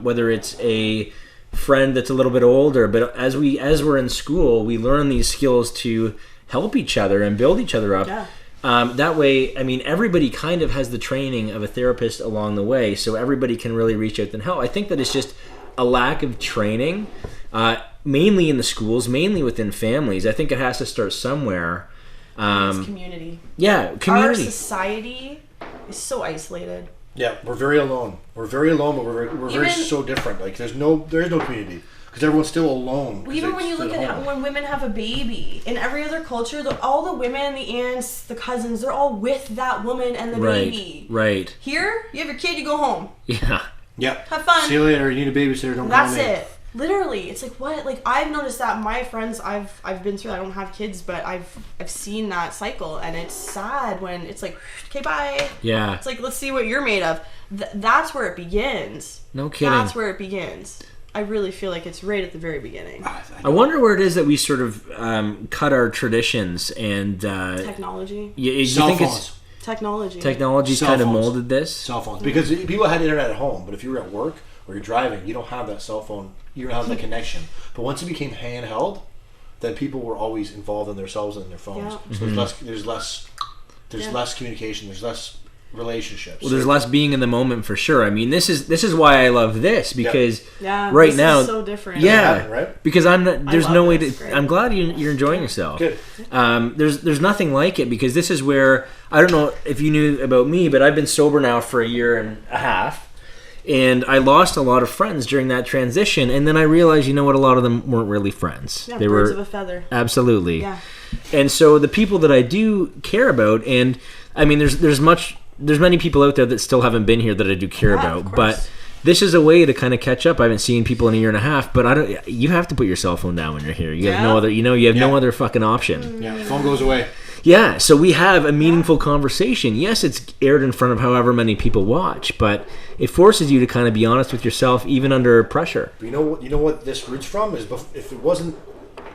whether it's a friend that's a little bit older, but as we're in school, we learn these skills to help each other and build each other up. Yeah. That way, I mean, everybody kind of has the training of a therapist along the way, so everybody can really reach out and help. I think that it's just a lack of training, mainly in the schools, mainly within families. I think it has to start somewhere. It's community. Yeah, community. Our society is so isolated. Yeah, we're very alone. We're very alone, but we're very so different. Like there is no community because everyone's still alone. Even when you look at when women have a baby in every other culture, all the women, the aunts, the cousins, they're all with that woman and the baby. Right. Here, you have your kid, you go home. Yeah. Yep. Have fun. See you later. You need a babysitter. Don't call me. That's it. Literally, it's like what? Like I've noticed that my friends, I've been through that. I don't have kids, but I've seen that cycle, and it's sad when it's like, okay, bye. Yeah. It's like, let's see what you're made of. That's where it begins. No kidding. That's where it begins. I really feel like it's right at the very beginning. I wonder where it is that we sort of cut our traditions and technology. You think it's technology? Technology's kind of molded this. Cell phones, because people had internet at home, but if you were at work or you're driving, you don't have that cell phone. You don't have that connection. But once it became handheld, then people were always involved in themselves and in their phones. Yeah. So there's less communication. There's less relationships. Well, there's less being in the moment for sure. I mean, this is why I love this, because right this now is so different. Yeah, right? Because there's no way to. Great. I'm glad you're enjoying yourself. Good. There's nothing like it, because this is where, I don't know if you knew about me, but I've been sober now for a year and a half, and I lost a lot of friends during that transition, and then I realized, you know what, a lot of them weren't really friends. Yeah, they birds were of a feather. Absolutely. Yeah. And so the people that I do care about, and I mean, there's many people out there that still haven't been here that I do care about, but this is a way to kind of catch up. I haven't seen people in a year and a half, but you have to put your cell phone down when you're here. You have no other, you have no other fucking option. Yeah, the phone goes away. Yeah, so we have a meaningful conversation. Yes, it's aired in front of however many people watch, but it forces you to kind of be honest with yourself, even under pressure. But you know what this roots from is, if it wasn't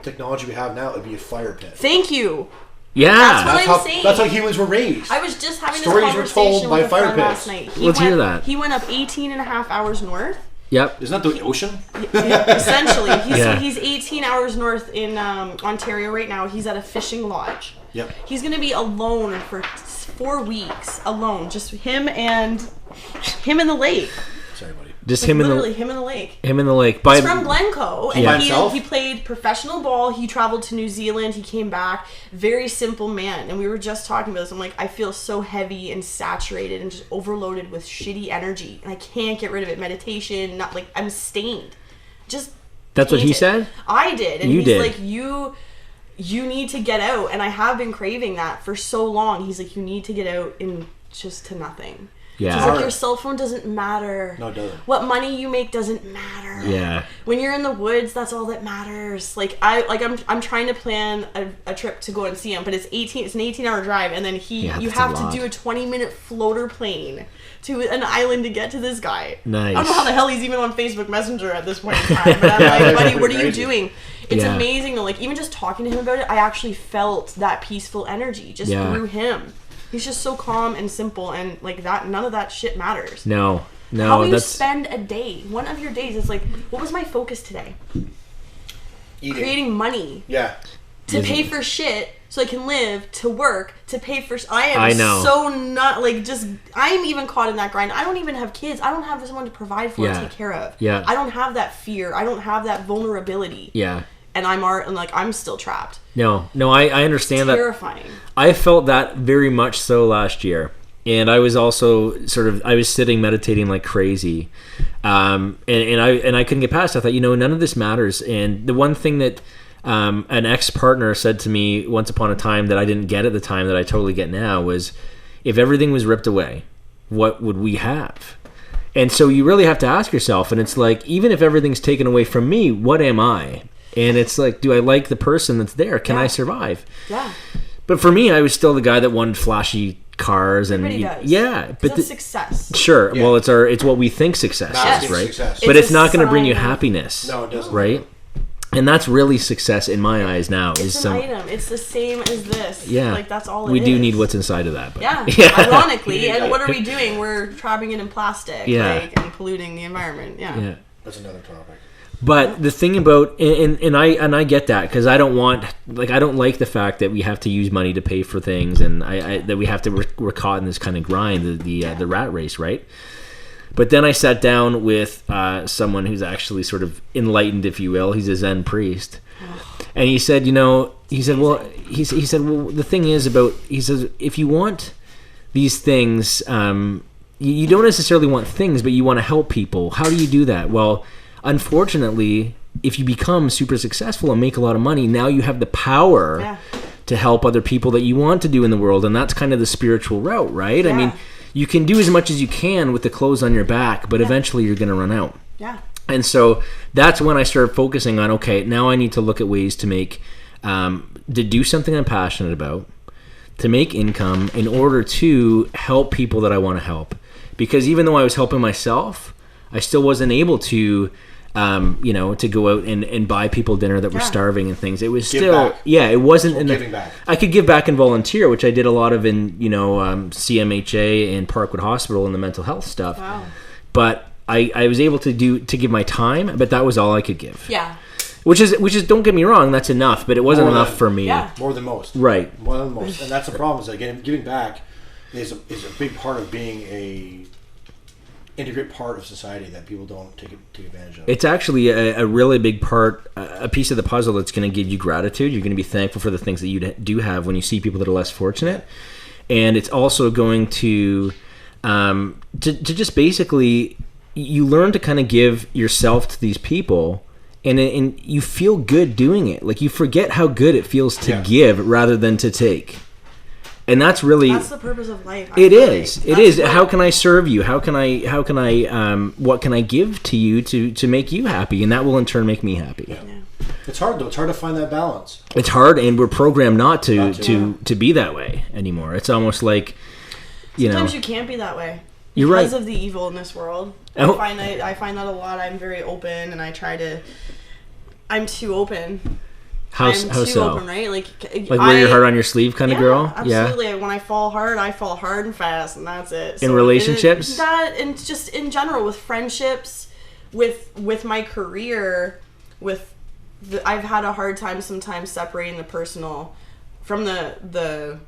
technology we have now, it'd be a fire pit. Thank you. Yeah, That's how humans were raised. I was just having Stories this were conversation told by with a friend fire last pits. night. Let's hear that. He went up 18 and a half hours north. Yep. Isn't that the ocean? Essentially. Yeah. He's 18 hours north in Ontario right now. He's at a fishing lodge. Yep. He's going to be alone for 4 weeks. Alone. Just him and the lake. Sorry, buddy. Just Like him in the him in the lake. Him in the lake. He's from Glencoe, and By himself? he played professional ball. He traveled to New Zealand. He came back. Very simple man. And we were just talking about this. I'm like, I feel so heavy and saturated and just overloaded with shitty energy, and I can't get rid of it. Meditation, not like I'm stained. Just That's what he painted. said? I did, and You he's did. like, you need to get out, and I have been craving that for so long. He's like, you need to get out and just to nothing. Yeah. He's like, your cell phone doesn't matter. No, it doesn't. What money you make doesn't matter. Yeah. When you're in the woods, that's all that matters. I'm trying to plan a trip to go and see him, but it's an 18-hour drive, and then you have to do a 20-minute floater plane to an island to get to this guy. Nice. I don't know how the hell he's even on Facebook Messenger at this point in time, but I'm like, buddy, what are you doing? It's amazing though. Like, even just talking to him about it, I actually felt that peaceful energy just through him. He's just so calm and simple, and like that, none of that shit matters. No. How do you spend a day? One of your days is like, what was my focus today? Eating. Creating money. Yeah. To pay for shit so I can live, to work, to pay for... I know. So not like just... I'm even caught in that grind. I don't even have kids. I don't have someone to provide for and take care of. Yeah. I don't have that fear. I don't have that vulnerability. Yeah. And I'm still trapped. No, I understand that. Terrifying. I felt that very much so last year. And I was also I was sitting meditating like crazy. And I couldn't get past it. I thought, none of this matters. And the one thing that an ex-partner said to me once upon a time that I didn't get at the time that I totally get now was, if everything was ripped away, what would we have? And so you really have to ask yourself, and it's like, even if everything's taken away from me, what am I? And it's like, do I like the person that's there? Can I survive? Yeah. But for me, I was still the guy that wanted flashy cars and Everybody does. yeah, but that's success. Sure. Yeah. Well, it's what we think success is, right? Success. But it's not going to a bring you sign. happiness. No, it doesn't. Right? And that's really success in my eyes now. It's an item. It's the same as this. Yeah. Like, that's all it is. We do need what's inside of that. But. Yeah. Ironically, and what are we doing? We're trapping it in plastic. Yeah. And polluting the environment. Yeah. That's another topic. But the thing about and I get that, because I don't like the fact that we have to use money to pay for things, and that we have to we're caught in this kind of grind, the rat race, right? But then I sat down with someone who's actually sort of enlightened, if you will. He's a Zen priest, and he said, well, the thing is about, he says, if you want these things, you don't necessarily want things, but you want to help people. How do you do that? Well, unfortunately, if you become super successful and make a lot of money, now you have the power to help other people that you want to do in the world, and that's kind of the spiritual route, right? I mean, you can do as much as you can with the clothes on your back, but eventually you're going to run out. Yeah. And so that's when I started focusing on, okay, now I need to look at ways to make, to do something I'm passionate about, to make income in order to help people that I want to help. Because even though I was helping myself, I still wasn't able to, to go out and buy people dinner that were starving and things. It was still, it wasn't enough. Giving back. I could give back and volunteer, which I did a lot of in, CMHA and Parkwood Hospital and the mental health stuff. Wow. But I was able to give my time, but that was all I could give. Yeah. Which is don't get me wrong, that's enough, but it wasn't enough for me. Yeah. More than most. Right. More than most. And that's the problem, is that giving back is a big part of being a integrate part of society that people don't take advantage of. It's actually a really big part, a piece of the puzzle that's going to give you gratitude. You're going to be thankful for the things that you do have when you see people that are less fortunate. And it's also going to just basically, you learn to kind of give yourself to these people, and you feel good doing it. Like, you forget how good it feels to give rather than to take. And that's the purpose of life. It is. How can I serve you? How can I what can I give to you to make you happy? And that will in turn make me happy. Yeah. It's hard though. It's hard to find that balance. It's hard, and we're programmed not to be that way anymore. It's almost like, sometimes you can't be that way. You're right. Because of the evil in this world. I find that a lot. I'm very open, and I'm too open. How too so? Open, right? Like wear your heart on your sleeve kind of girl? Absolutely. Yeah. When I fall hard and fast, and that's it. So in relationships? And just in general, with friendships, with my career, I've had a hard time sometimes separating the personal from the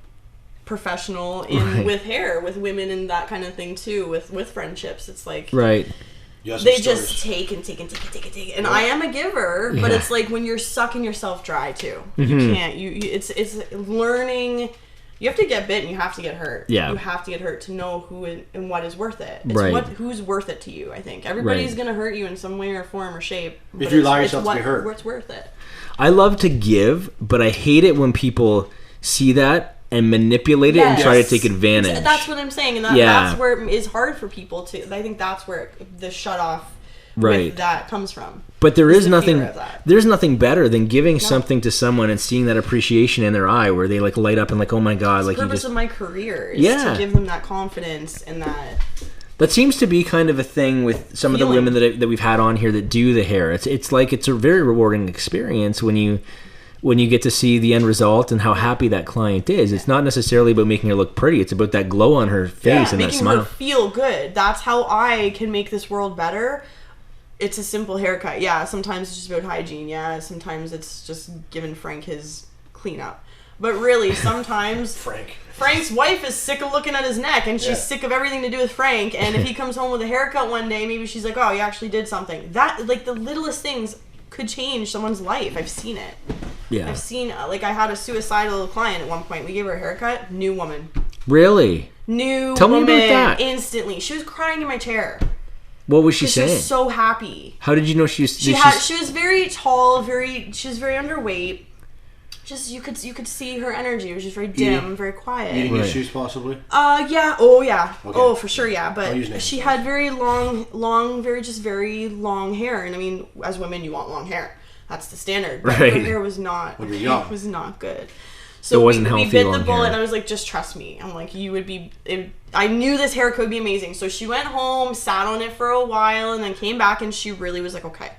professional with hair, with women and that kind of thing too, with friendships. It's like... Right. They just take and take. And I am a giver, but it's like when you're sucking yourself dry too. You can't. It's learning. You have to get bit and you have to get hurt. Yeah. You have to get hurt to know who and what is worth it. Right. Who's worth it to you, I think. Everybody's going to hurt you in some way or form or shape. If you allow yourself to be hurt. What's worth it. I love to give, but I hate it when people see that and manipulate it and try to take advantage. That's what I'm saying, and that's where it is hard for people to. I think that's where the shut off with that comes from. But there's nothing better than giving something to someone and seeing that appreciation in their eye, where they like light up and like, oh my god, like the purpose of my career is to give them that confidence and that. That seems to be kind of a thing with some of the women that we've had on here that do the hair. It's like it's a very rewarding experience when you get to see the end result and how happy that client is. It's not necessarily about making her look pretty. It's about that glow on her face and that smile. Making her feel good. That's how I can make this world better. It's a simple haircut. Yeah, sometimes it's just about hygiene. Yeah, sometimes it's just giving Frank his cleanup. But really, sometimes Frank's wife is sick of looking at his neck, and she's sick of everything to do with Frank. And if he comes home with a haircut one day, maybe she's like, oh, you actually did something. That, like, the littlest things could change someone's life. I've seen it. Yeah. I've seen, like, I had a suicidal client at one point. We gave her a haircut. New woman. Really? Tell me about that. Instantly. She was crying in my chair. What was she saying? She was so happy. How did you know she was... She was very tall, she was very underweight. Just, you could see her energy. It was just very dim, very quiet. Eating issues, possibly? Yeah. Oh, yeah. Okay. Oh, for sure, yeah. But she had very long, very long hair. And I mean, as women, you want long hair. That's the standard. But her hair was not. When you're young. It was not good. So it wasn't healthy. We bit the bullet, and I was like, just trust me. I'm like, you would be. I knew this hair could be amazing. So she went home, sat on it for a while, and then came back, and she really was like, okay.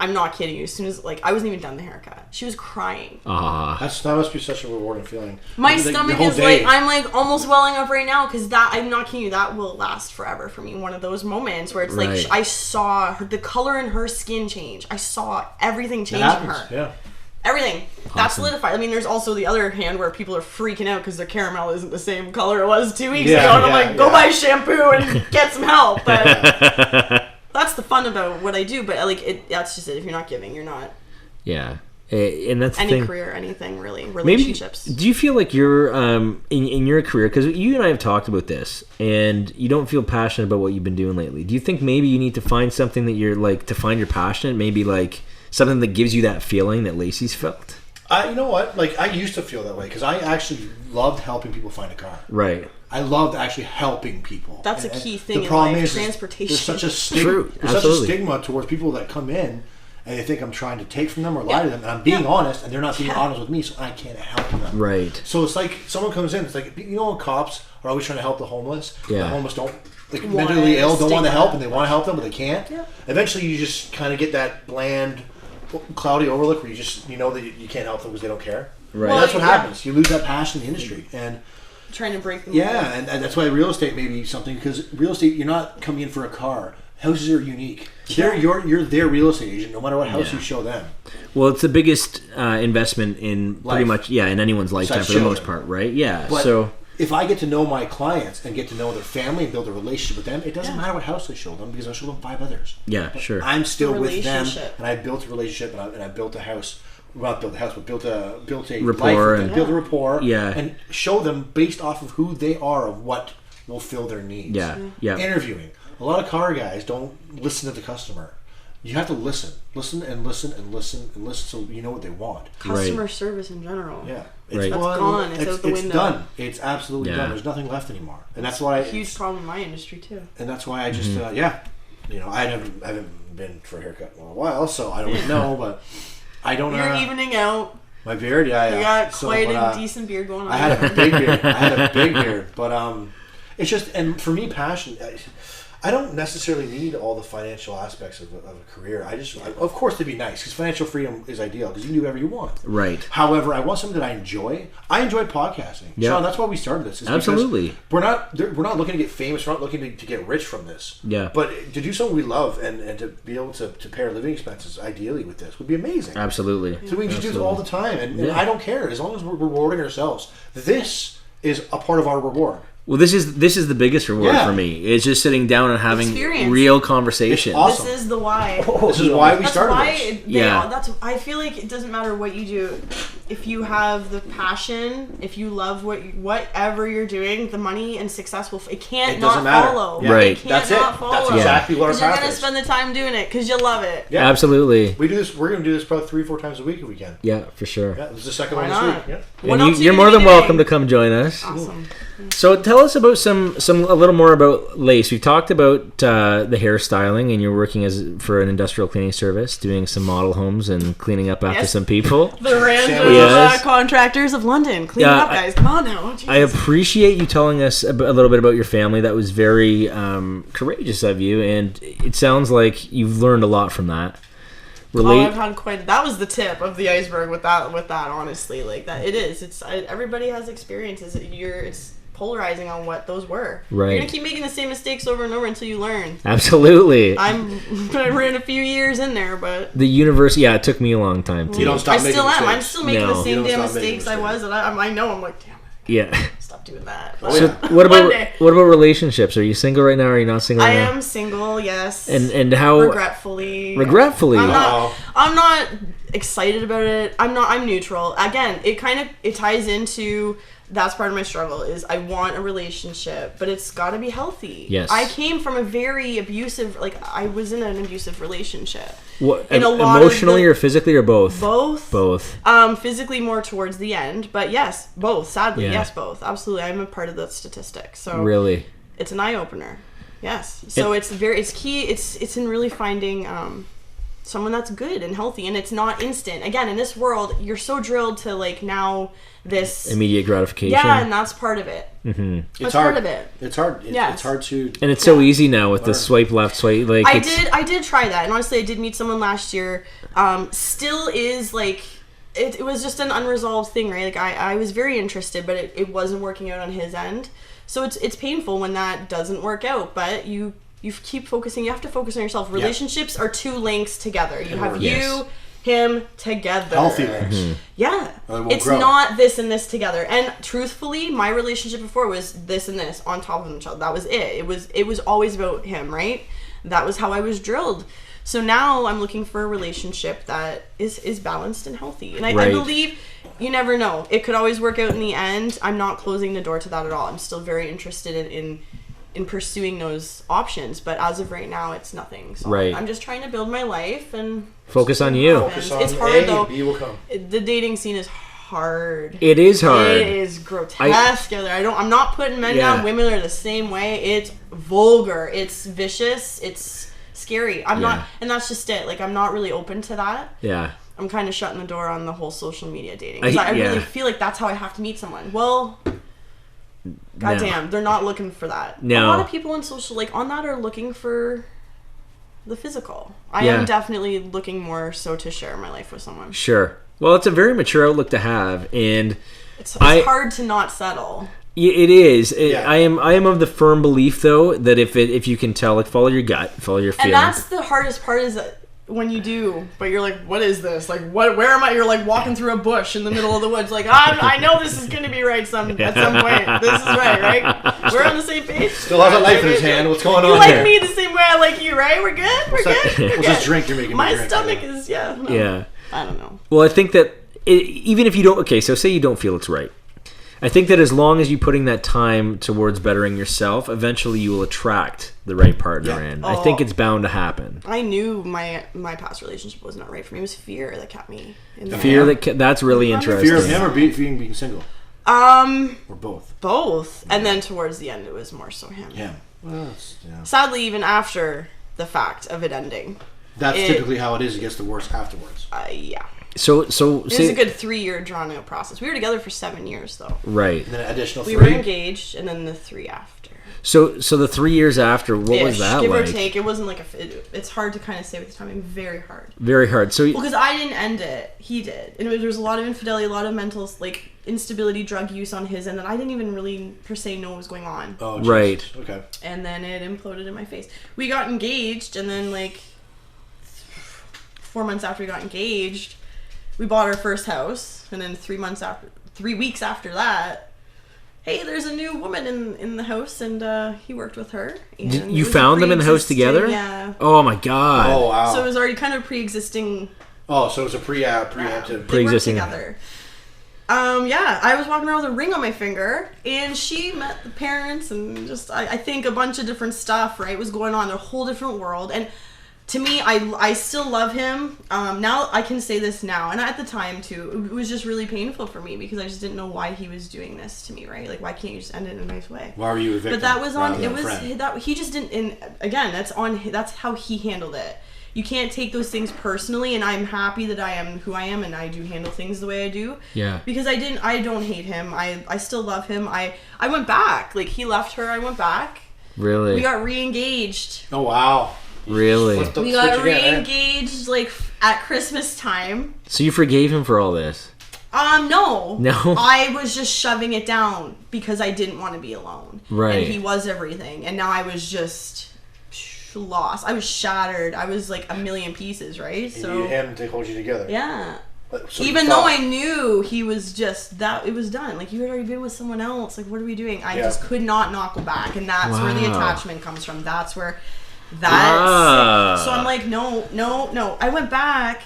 I'm not kidding you. As soon as, like, I wasn't even done the haircut. She was crying. That must be such a rewarding feeling. My stomach is like, I'm like almost welling up right now because that, I'm not kidding you, that will last forever for me. One of those moments where it's like, I saw the color in her skin change. I saw everything change in her. Yeah. Everything. Awesome. That's solidified. I mean, there's also the other hand where people are freaking out because their caramel isn't the same color it was 2 weeks ago. And I'm like, go buy shampoo and get some help. But... That's the fun about what I do, but like that's just it. If you're not giving, you're not. Yeah, and that's any career, anything really. Relationships. Maybe, do you feel like you're in your career? Because you and I have talked about this, and you don't feel passionate about what you've been doing lately. Do you think maybe you need to find something that you're like to find your passion? Maybe like something that gives you that feeling that Lacey's felt. You know what? Like I used to feel that way because I actually loved helping people find a car. Right. I loved actually helping people. That's a key thing. The problem in life, is transportation. There's such a stigma towards people that come in and they think I'm trying to take from them or lie to them, and I'm being honest, and they're not being honest with me, so I can't help them. Right. So it's like someone comes in. It's like, you know, when cops are always trying to help the homeless. Yeah. The homeless don't. Like mentally ill, don't want to help, and they want to help them, but they can't. Yeah. Eventually, you just kind of get that bland, cloudy overlook where you know that you can't help them because they don't care. Right. Well, that's what happens. You lose that passion in the industry, and trying to break them. Yeah, and that's why real estate may be something, because real estate, you're not coming in for a car. Houses are unique. You're their real estate agent, no matter what house you show them. Well, it's the biggest investment in pretty much in anyone's lifetime for the most part, right? Yeah. But so if I get to know my clients and get to know their family and build a relationship with them, it doesn't matter what house I show them because I show them 5 others. Yeah, sure. I'm still with them, and I built a relationship, and I built a house. Well, not built a house, but built a rapport, life, build a rapport, yeah, and show them based off of who they are, of what will fill their needs. Yeah, yeah. Interviewing. A lot of car guys don't listen to the customer. You have to listen and listen and listen and listen, so you know what they want. Customer service in general. Yeah, that's gone. It's out the window. It's done. It's absolutely done. There's nothing left anymore, and that's why huge problem in my industry too. And that's why I just I haven't been for a haircut in a while, so I don't know, but. I don't know. You're evening out. My beard, yeah. You got quite a decent beard going on. I had a big beard. But it's just, and for me, passion. I don't necessarily need all the financial aspects of a career. Of course, to be nice, because financial freedom is ideal, because you can do whatever you want. Right. However, I want something that I enjoy. I enjoy podcasting. Yeah. Sean, that's why we started this. Absolutely. We're not looking to get famous. We're not looking to get rich from this. Yeah. But to do something we love and to be able to pay our living expenses, ideally with this, would be amazing. Absolutely. So we just do this all the time, and I don't care as long as we're rewarding ourselves. This is a part of our reward. Well, this is the biggest reward for me. It's just sitting down and having real conversation. Awesome. This is the why. This is why we started this. I feel like it doesn't matter what you do. If you have the passion, if you love whatever you're doing, the money and success it can't not follow. Yeah. Right. It can't not follow. That's exactly what our path is. You're going to spend the time doing it because you love it. Yeah. Absolutely. We do this. We're going to do this probably 3 or 4 times a week if we can. Yeah, for sure. Yeah, this is the second one this week. Yeah. And you're more than welcome to come join us. Awesome. So tell us about a little more about Lace. We've talked about the hairstyling, and you're working for an industrial cleaning service, doing some model homes and cleaning up after some people. The random contractors of London. Clean up, guys. Come on now. I appreciate you telling us a little bit about your family. That was very courageous of you, and it sounds like you've learned a lot from that. I've had that was the tip of the iceberg with that honestly. Like that it is. It's everybody has experiences. It's polarizing on what those were. Right. You're gonna keep making the same mistakes over and over until you learn. Absolutely. I ran a few years in there, but the universe. Yeah, it took me a long time too. You don't stop making mistakes. I'm still making the same damn mistakes I was, and I know. I'm like, damn it. Yeah. Stop doing that. So what about relationships? Are you single right now? Or are you not single right now? I am single, yes. And how regretfully. I'm not excited about it. I'm neutral. Again, it ties into that's part of my struggle is I want a relationship, but it's got to be healthy. Yes. I came from a very abusive, I was in an abusive relationship. What, emotionally or physically or both? Both. Physically more towards the end, but yes, both. Sadly, yes, both. Absolutely. I'm a part of the statistic. So really, it's an eye opener. Yes. So it's key. It's in really finding someone that's good and healthy, and it's not instant. Again, in this world, you're so drilled to now this immediate gratification. Yeah, and that's part of it. Mm-hmm. That's part of it. It's hard. It's hard to. And it's so easy now with the swipe left, swipe I did try that, and honestly, I did meet someone last year. Still is it was just an unresolved thing, right? I was very interested, but it wasn't working out on his end. So it's painful when that doesn't work out, but you keep focusing. You have to focus on yourself. Relationships are 2 links together. You have you, him together. Healthy links. Mm-hmm. Yeah. It's not this and this together. And truthfully, my relationship before was this and this on top of each other. That was it. It was always about him, right? That was how I was drilled. So now I'm looking for a relationship that is balanced and healthy. And I believe you never know. It could always work out in the end. I'm not closing the door to that at all. I'm still very interested in pursuing those options, but as of right now, it's nothing. So I'm just trying to build my life and focus on you. It's hard though. B will come. The dating scene is hard. It is hard. It is grotesque. I'm not putting men down. Women are the same way. It's vulgar. It's vicious. It's scary. I'm not, and that's just it. I'm not really open to that. Yeah. I'm kind of shutting the door on the whole social media dating. I really feel like that's how I have to meet someone. Well, goddamn, they're not looking for that. No. A lot of people on social, on that are looking for the physical. I am definitely looking more so to share my life with someone. Sure. Well, it's a very mature outlook to have, and it's hard to not settle. It is. I am of the firm belief, though, that if you can tell, follow your gut, follow your feeling. And that's the hardest part is that when you do, but you're like, what is this? Like, where am I? You're like walking through a bush in the middle of the woods. Like, I know this is going to be right at some point. This is right? We're on the same page. Still has a knife in his hand. What's going on You like here? me the same way I like you, right? We're good? We're good? What's this drink you're making? My stomach is, Yeah. I don't know. Well, I think that even if you don't, okay, so say you don't feel it's right. I think that as long as you're putting that time towards bettering yourself, eventually you will attract the right partner in. I think it's bound to happen. I knew my past relationship was not right for me. It was fear that kept me in the Fear that's really interesting. Fear of him or being single? Or both? Both. And then towards the end, it was more so him. Yeah. Well, sadly, even after the fact of it ending. That's typically how it is. It gets the worst afterwards. Yeah. So it was a good 3-year drawn out process. We were together for 7 years, though. Right. And then an additional 3. We were engaged, and then the 3 after. So the 3 years after, what was that give like? Give or take, it wasn't like it's hard to kind of say with the timing. Very hard. Very hard. So because I didn't end it, he did, and there was a lot of infidelity, a lot of mental instability, drug use on his end, and I didn't even really per se know what was going on. Oh, Jesus. Right. Okay. And then it imploded in my face. We got engaged, and then 4 months after we got engaged, we bought our first house, and then 3 weeks after that, hey, there's a new woman in the house, and he worked with her. And you found them in the house together? Yeah. Oh my god. Oh wow. So it was already kind of pre-existing. Oh, so it was a preemptive. Pre-existing together. Yeah, I was walking around with a ring on my finger, and she met the parents, and just I think a bunch of different stuff, right, was going on. A whole different world, and. To me, I still love him. Now I can say this now, and at the time too, it was just really painful for me because I just didn't know why he was doing this to me. Right? Like, why can't you just end it in a nice way? Why were you a victim? But that was on. It was that he just didn't. And again, that's how he handled it. You can't take those things personally, and I'm happy that I am who I am, and I do handle things the way I do. Yeah. Because I don't hate him. I still love him. I went back. Like, he left her. I went back. Really? We got re-engaged. Oh wow. Really? We got re-engaged at Christmas time. So you forgave him for all this? No. No? I was just shoving it down because I didn't want to be alone. Right. And he was everything. And now I was just lost. I was shattered. I was like a million pieces, right? So you needed him to hold you together. Yeah. So even though I knew he was just that, it was done. Like, you had already been with someone else. Like, what are we doing? I just could not go back. And that's where the attachment comes from. That's where... So I'm like, no. I went back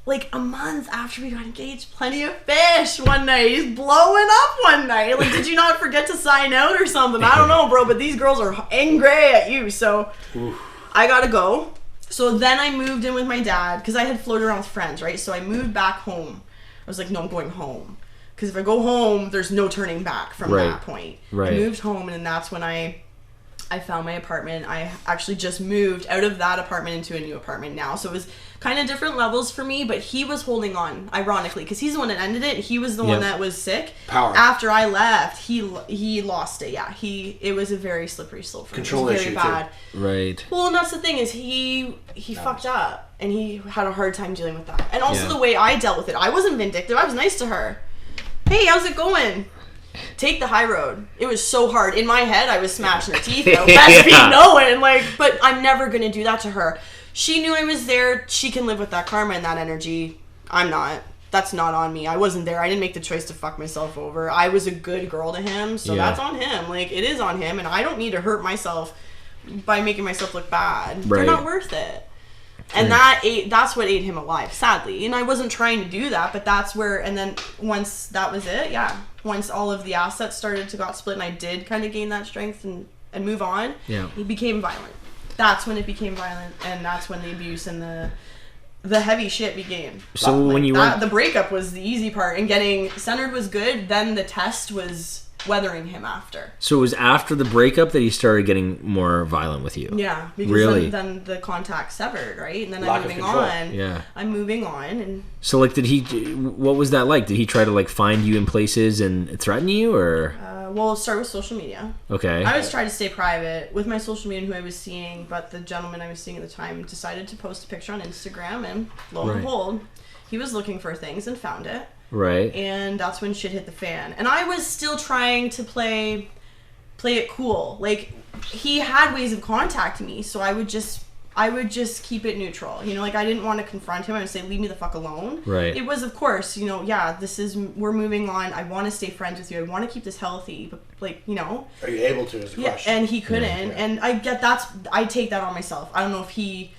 like a month after we got engaged. Plenty of fish one night. He's blowing up one night. Like, did you not forget to sign out or something? I don't know, bro, but these girls are angry at you. So I gotta go. So then I moved in with my dad because I had floated around with friends, right? So I moved back home. I was like, no, I'm going home. Because if I go home, there's no turning back from that point. Right. I moved home, and then that's when I found my apartment. I actually just moved out of that apartment into a new apartment now. So it was kind of different levels for me, but he was holding on, ironically, because he's the one that ended it. He was the one that was sick. Power. After I left, he lost it. Yeah, it was a very slippery slope for Control him. It was very issue bad. Too. Right. Well, and that's the thing is he fucked up, and he had a hard time dealing with that. And also the way I dealt with it. I wasn't vindictive. I was nice to her. Hey, how's it going? Take the high road. It was so hard. In my head, I was smashing her teeth out. Best be knowing. But I'm never going to do that to her. She knew I was there. She can live with that karma and that energy. I'm not. That's not on me. I wasn't there. I didn't make the choice to fuck myself over. I was a good girl to him, so that's on him. Like, it is on him, and I don't need to hurt myself by making myself look bad. Right. They're not worth it. And that's what ate him alive, sadly. And I wasn't trying to do that, but that's where, and then once that was it, once all of the assets started to got split and I did kind of gain that strength and move on, he became violent. That's when it became violent, and that's when the abuse and the heavy shit began. So when you went... The breakup was the easy part, and getting centered was good, then the test was weathering him after. So it was after the breakup that he started getting more violent with you? Yeah, because then the contact severed, right? And then I'm moving on. Yeah. I'm moving on. And so, like, what was that like? Did he try to, like, find you in places and threaten you, or? Well, start with social media. Okay. I was trying to stay private with my social media and who I was seeing, but the gentleman I was seeing at the time decided to post a picture on Instagram, and lo and behold, he was looking for things and found it. Right. And that's when shit hit the fan. And I was still trying to play it cool. Like, he had ways of contacting me, so I would just I would just keep it neutral. You know, like I didn't want to confront him. I would say, leave me the fuck alone. Right. It was, of course, you know, yeah, we're moving on. I want to stay friends with you. I want to keep this healthy. But, like, you know. Are you able to, is the question. And he couldn't. Yeah. And I take that on myself. I don't know if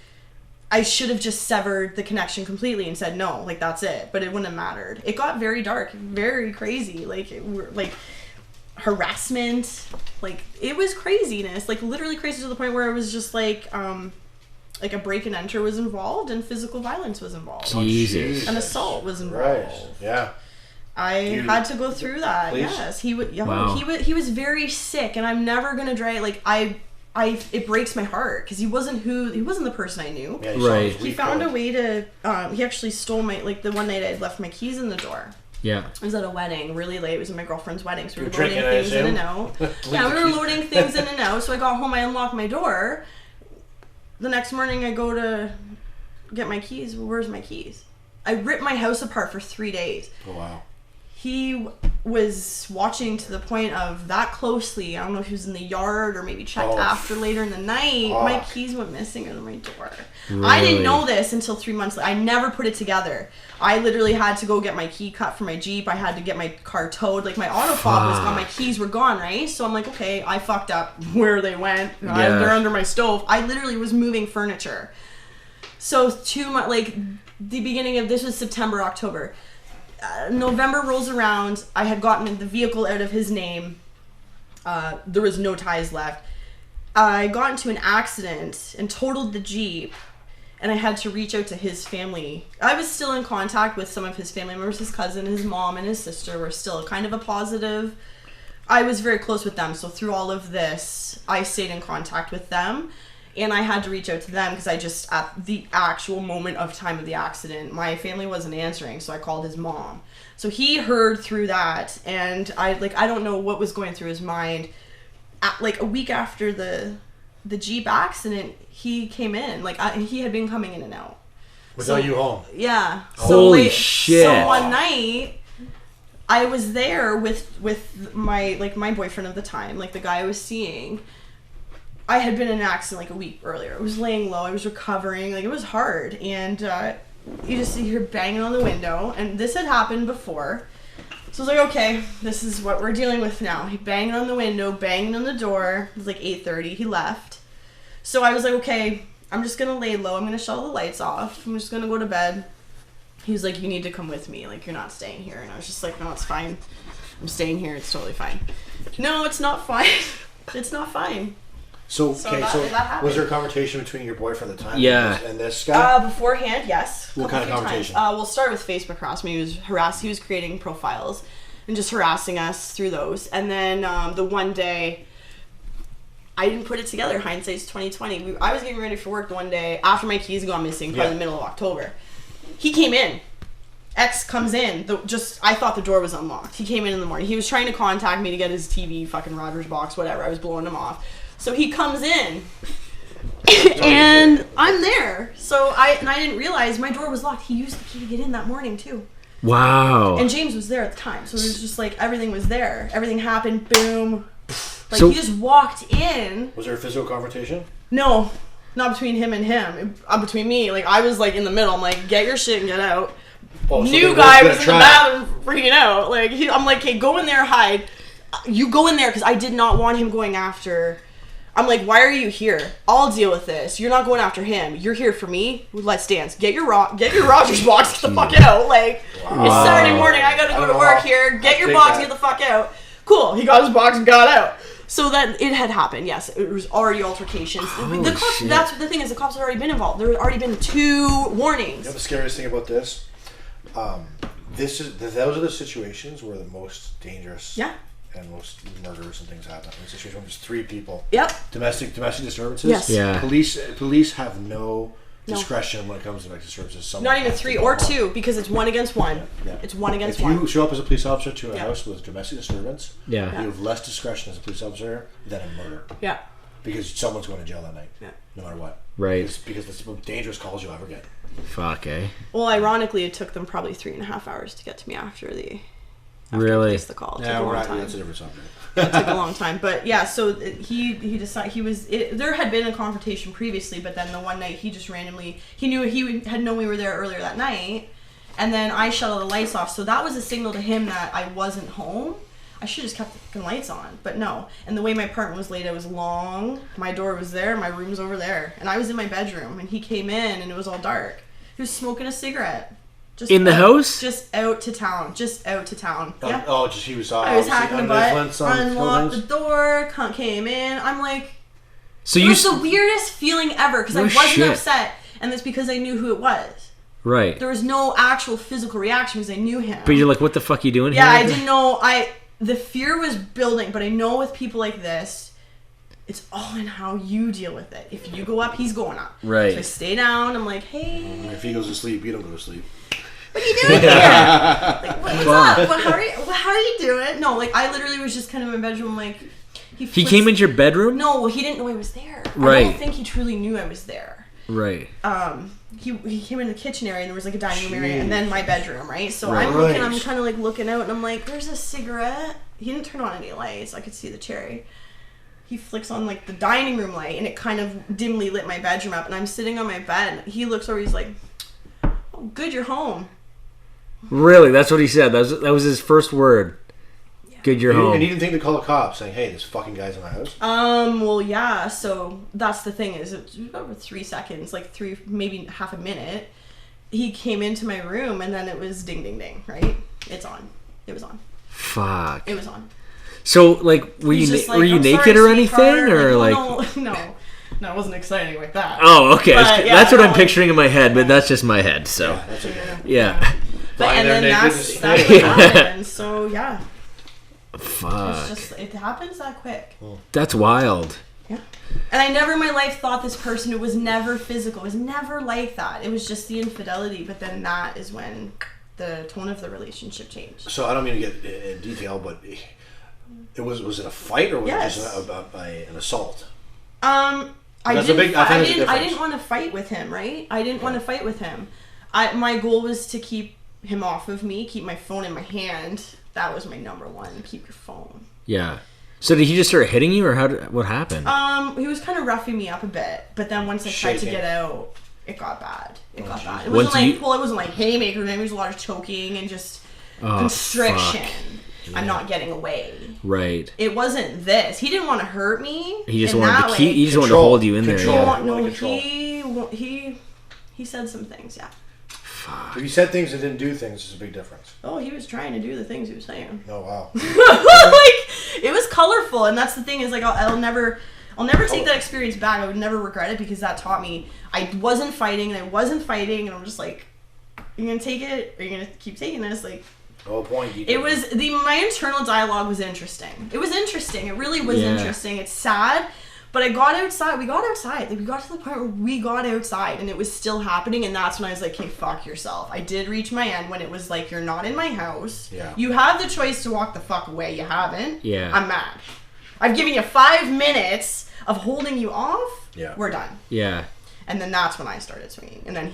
I should have just severed the connection completely and said, no, like, that's it. But it wouldn't have mattered. It got very dark, very crazy. Like harassment. Like, it was craziness. Like, literally crazy to the point where it was just like a break and enter was involved and physical violence was involved. Jesus. An assault was involved. Right. Yeah. I had to go through that. Police? Yes. He was very sick, and I'm never gonna drag, like, it breaks my heart because he wasn't the person I knew. Yeah, right. He found a way to he actually stole my, like, the one night I had left my keys in the door. Yeah. I was at a wedding, really late. It was at my girlfriend's wedding, so we were loading things in and out. Yeah, we were loading things in and out. So I got home, I unlocked my door. The next morning, I go to get my keys. Well, where's my keys? I ripped my house apart for 3 days. Oh, wow. He was watching to the point of that closely. I don't know if he was in the yard or maybe checked after later in the night. My keys went missing under my door. Really? I didn't know this until 3 months later. I never put it together. I literally had to go get my key cut for my Jeep. I had to get my car towed. Like, my auto fob was gone. My keys were gone, right? So I'm like, okay, I fucked up where they went. Yeah. They're under my stove. I literally was moving furniture. So 2 months, like, the beginning of this was September, October. November rolls around. I had gotten the vehicle out of his name. There was no ties left. I got into an accident and totaled the Jeep, and I had to reach out to his family. I was still in contact with some of his family members. His cousin, his mom, and his sister were still kind of a positive. I was very close with them, so through all of this, I stayed in contact with them. And I had to reach out to them because at the actual moment of time of the accident, my family wasn't answering, so I called his mom. So he heard through that, and I don't know what was going through his mind. Like, a week after the Jeep accident, he came in. Like, he had been coming in and out. Without you home? Yeah. Holy shit. So one night, I was there with my boyfriend of the time, like the guy I was seeing. I had been in an accident like a week earlier. I was laying low. I was recovering. Like, it was hard. And you just hear banging on the window. And this had happened before. So I was like, okay, this is what we're dealing with now. He banging on the window, banging on the door. It was like 8:30. He left. So I was like, okay, I'm just going to lay low. I'm going to shut all the lights off. I'm just going to go to bed. He was like, you need to come with me. Like, you're not staying here. And I was just like, no, it's fine. I'm staying here. It's totally fine. No, it's not fine. It's not fine. So that was there a conversation between your boyfriend at the time and this guy? Beforehand, yes. What kind of conversation? We'll start with Facebook harassment. He was creating profiles and just harassing us through those. And then the one day, I didn't put it together. Hindsight's 2020. I was getting ready for work one day after my keys gone missing, probably the middle of October. He came in. X comes in. I thought the door was unlocked. He came in the morning. He was trying to contact me to get his TV, fucking Rogers box, whatever. I was blowing him off. So he comes in, and I'm there. So I didn't realize my door was locked. He used the key to get in that morning too. Wow. And James was there at the time, so it was just like everything was there. Everything happened. Boom. Like, he just walked in. Was there a physical confrontation? No, not between him and him. Between me. Like, I was like in the middle. I'm like, get your shit and get out. Oh, so new guy was in the bathroom freaking out. Like, I'm like, hey, go in there, hide. You go in there because I did not want him going after. I'm like, why are you here? I'll deal with this. You're not going after him. You're here for me. Let's dance. Get your Rogers box. Get the fuck out. Like, It's Saturday morning. I gotta go to work here. Get your box. Get the fuck out. Cool. He got his box and got out. So then it had happened. Yes, it was already altercations. The cops. That's the thing is, the cops had already been involved. There had already been 2 warnings. You know the scariest thing about this? Those are the situations where the most dangerous. Yeah. And most murders and things happen. In a situation where there's 3 people. Yep. Domestic disturbances. Yes. Yeah. Police have no discretion when it comes to domestic disturbances. Not even 3 or 2 because it's 1 against 1. Yeah. It's 1 against 1. If you show up as a police officer to a house with domestic disturbance, you Yeah. have less discretion as a police officer than a murder. Yeah. Because someone's going to jail that night. Yeah. No matter what. Right. It's because it's the most dangerous calls you'll ever get. Fuck, eh? Well, ironically, it took them probably 3.5 hours to get to me after the after I placed the call. It took a long time. That's a different subject. It took a long time, but yeah. So he decided there had been a confrontation previously, but then the one night he just randomly he had known we were there earlier that night, and then I shut all the lights off. So that was a signal to him that I wasn't home. I should have just kept the fucking lights on, but no. And the way my apartment was laid, it was long. My door was there, my room was over there, and I was in my bedroom. And he came in, and it was all dark. He was smoking a cigarette. Just in the house? Just out to town. Yeah. Oh, just he was. I was hacking the butt. Unlocked the door. Came in. I'm like. So it was the weirdest feeling ever because I wasn't upset, and that's because I knew who it was. Right. There was no actual physical reaction because I knew him. But you're like, what the fuck are you doing here? Yeah, I didn't know. The fear was building, but I know with people like this, it's all in how you deal with it. If you go up, he's going up. Right. So I stay down. I'm like, hey. If he goes to sleep, you don't go to sleep. What are you doing here? Like, what's up? How are you doing? No, like I literally was just kind of in my bedroom. Like he came into your bedroom. No, he didn't know I was there. Right. I don't think he truly knew I was there. Right. He came in the kitchen area and there was like a dining room area and then my bedroom, right? So I'm kind of like looking out and I'm like, there's a cigarette. He didn't turn on any lights. I could see the cherry. He flicks on like the dining room light and it kind of dimly lit my bedroom up and I'm sitting on my bed. He looks over, he's like, oh, good, you're home. Really? That's what he said. That was his first word. Yeah. Good, you're home. And he didn't think to call the cops saying, hey, this fucking guy's in my house? Well, yeah. So that's the thing is it was over 3 seconds, like maybe half a minute. He came into my room and then it was ding, ding, ding, right? It's on. It was on. Fuck. It was on. So, like, were you naked or anything? Or like... No, it wasn't exciting like that. Oh, okay. But, that's what I'm picturing in my head, but that's just my head, so... Yeah, that's okay. Yeah. But, and then that's what happened. So, yeah. Fuck. It happens that quick. That's wild. Yeah. And I never in my life thought this person, it was never physical. It was never like that. It was just the infidelity. But then that is when the tone of the relationship changed. So I don't mean to get in detail, but was it a fight or was it just an assault? I didn't want to fight with him, right? I didn't want to fight with him. My goal was to keep him off of me, keep my phone in my hand. That was my number one. Keep your phone. Yeah. So did he just start hitting you, or what happened? He was kind of roughing me up a bit, but then once I tried to get out, it got bad. It wasn't it wasn't like haymakers. It was a lot of choking and just constriction. Yeah. I'm not getting away. Right. It wasn't this. He didn't want to hurt me. He just wanted to hold you in there. He said some things. Yeah. Fuck. If you said things and didn't do things, it's a big difference. Oh, he was trying to do the things he was saying. Oh wow. Like it was colorful, and that's the thing is like I'll never take that experience back. I would never regret it because that taught me I wasn't fighting, and and I'm just like, you're gonna take it, or you're gonna keep taking this, like. Oh, point. My internal dialogue was interesting. It was interesting. It really was interesting. It's sad. But I got outside. We got outside. Like, we got to the point where we got outside and it was still happening. And that's when I was like, hey, fuck yourself. I did reach my end when it was like, you're not in my house. Yeah. You have the choice to walk the fuck away. You haven't. Yeah. I'm mad. I've given you 5 minutes of holding you off. Yeah. We're done. Yeah. And then that's when I started swinging. And then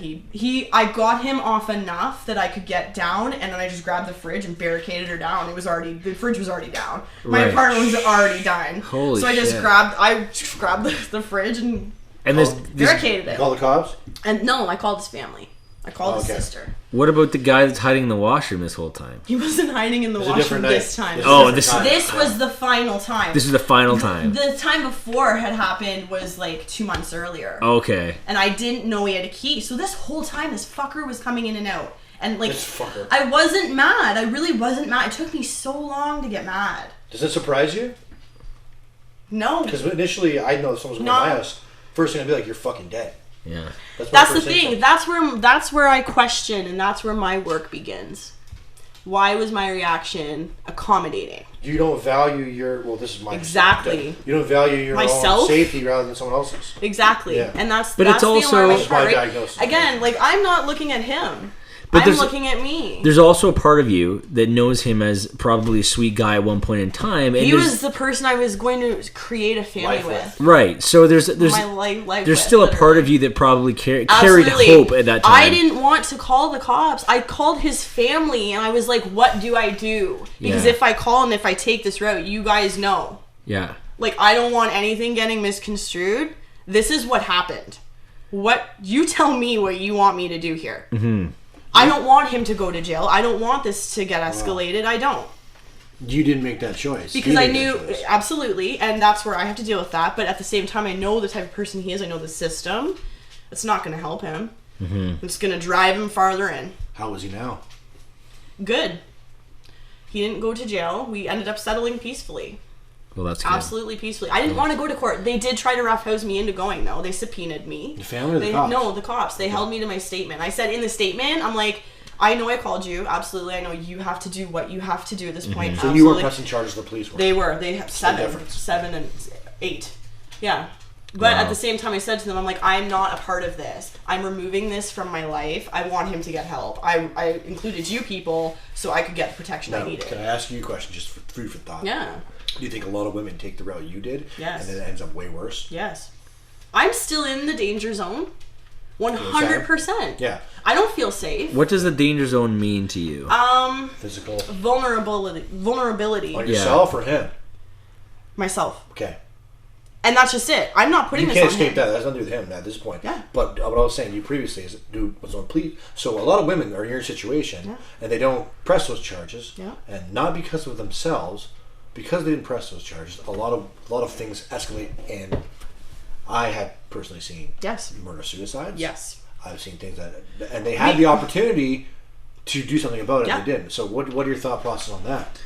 I got him off enough that I could get down, and then I just grabbed the fridge and barricaded her down. The fridge was already down. My apartment was already done. Holy shit. So I just grabbed the fridge and barricaded it. You call the cops? And no, I called his family. I called his sister. What about the guy that's hiding in the washroom this whole time? He wasn't hiding in the washroom this time. This was the final time. This was the final time. The time before had happened was like 2 months earlier. Okay. And I didn't know he had a key. So this whole time, this fucker was coming in and out. And like, I wasn't mad. I really wasn't mad. It took me so long to get mad. Does it surprise you? No. Because initially, I know someone was going to my house. First thing I'd be like, you're fucking dead. Yeah. That's the thing. That's where I question, and that's where my work begins. Why was my reaction accommodating? You don't value this is my exactly. You don't value your own safety rather than someone else's. Exactly. Yeah. And that's it's also the alarming part, my diagnosis. Again, like I'm not looking at him. But I'm looking at me. There's also a part of you that knows him as probably a sweet guy at one point in time. And he was the person I was going to create a family with. Right. So there's still a part of you that probably carried hope at that time. I didn't want to call the cops. I called his family, and I was like, what do I do? Because if I call and if I take this route, you guys know. Yeah. Like, I don't want anything getting misconstrued. This is what happened. What you tell me what you want me to do here. Mm-hmm. I don't want him to go to jail. I don't want this to get escalated. I don't. You didn't make that choice. Because I knew, absolutely, and that's where I have to deal with that. But at the same time, I know the type of person he is. I know the system. It's not going to help him. Mm-hmm. It's going to drive him farther in. How is he now? Good. He didn't go to jail. We ended up settling peacefully. Well, that's good. Absolutely peacefully. I didn't want to go to court. They did try to roughhouse me into going, though. They subpoenaed me. The family or the cops? No, the cops. They held me to my statement. I said in the statement, I'm like, I know I called you. Absolutely. I know you have to do what you have to do at this point. So you were pressing charges, the police were? They were. They have 7 and 8. Yeah. But at the same time, I said to them, I'm like, I'm not a part of this. I'm removing this from my life. I want him to get help. I included you people so I could get the protection I needed. Can I ask you a question, just for food for thought? Yeah. Do you think a lot of women take the route you did? Yes. And then it ends up way worse? Yes. I'm still in the danger zone. 100%. Yeah. I don't feel safe. What does the danger zone mean to you? Physical. Vulnerability. On yourself or him? Myself. Okay. And that's just it. I'm not putting this on him. You can't escape that. That's nothing to do with him at this point. Yeah. But what I was saying to you previously is, was on plea. So a lot of women are in your situation, and they don't press those charges, and not because of themselves, because they didn't press those charges. A lot of things escalate, and I have personally seen murder-suicides. Yes. I've seen things and they had the opportunity to do something about it, and they didn't. So what are your thought process on that?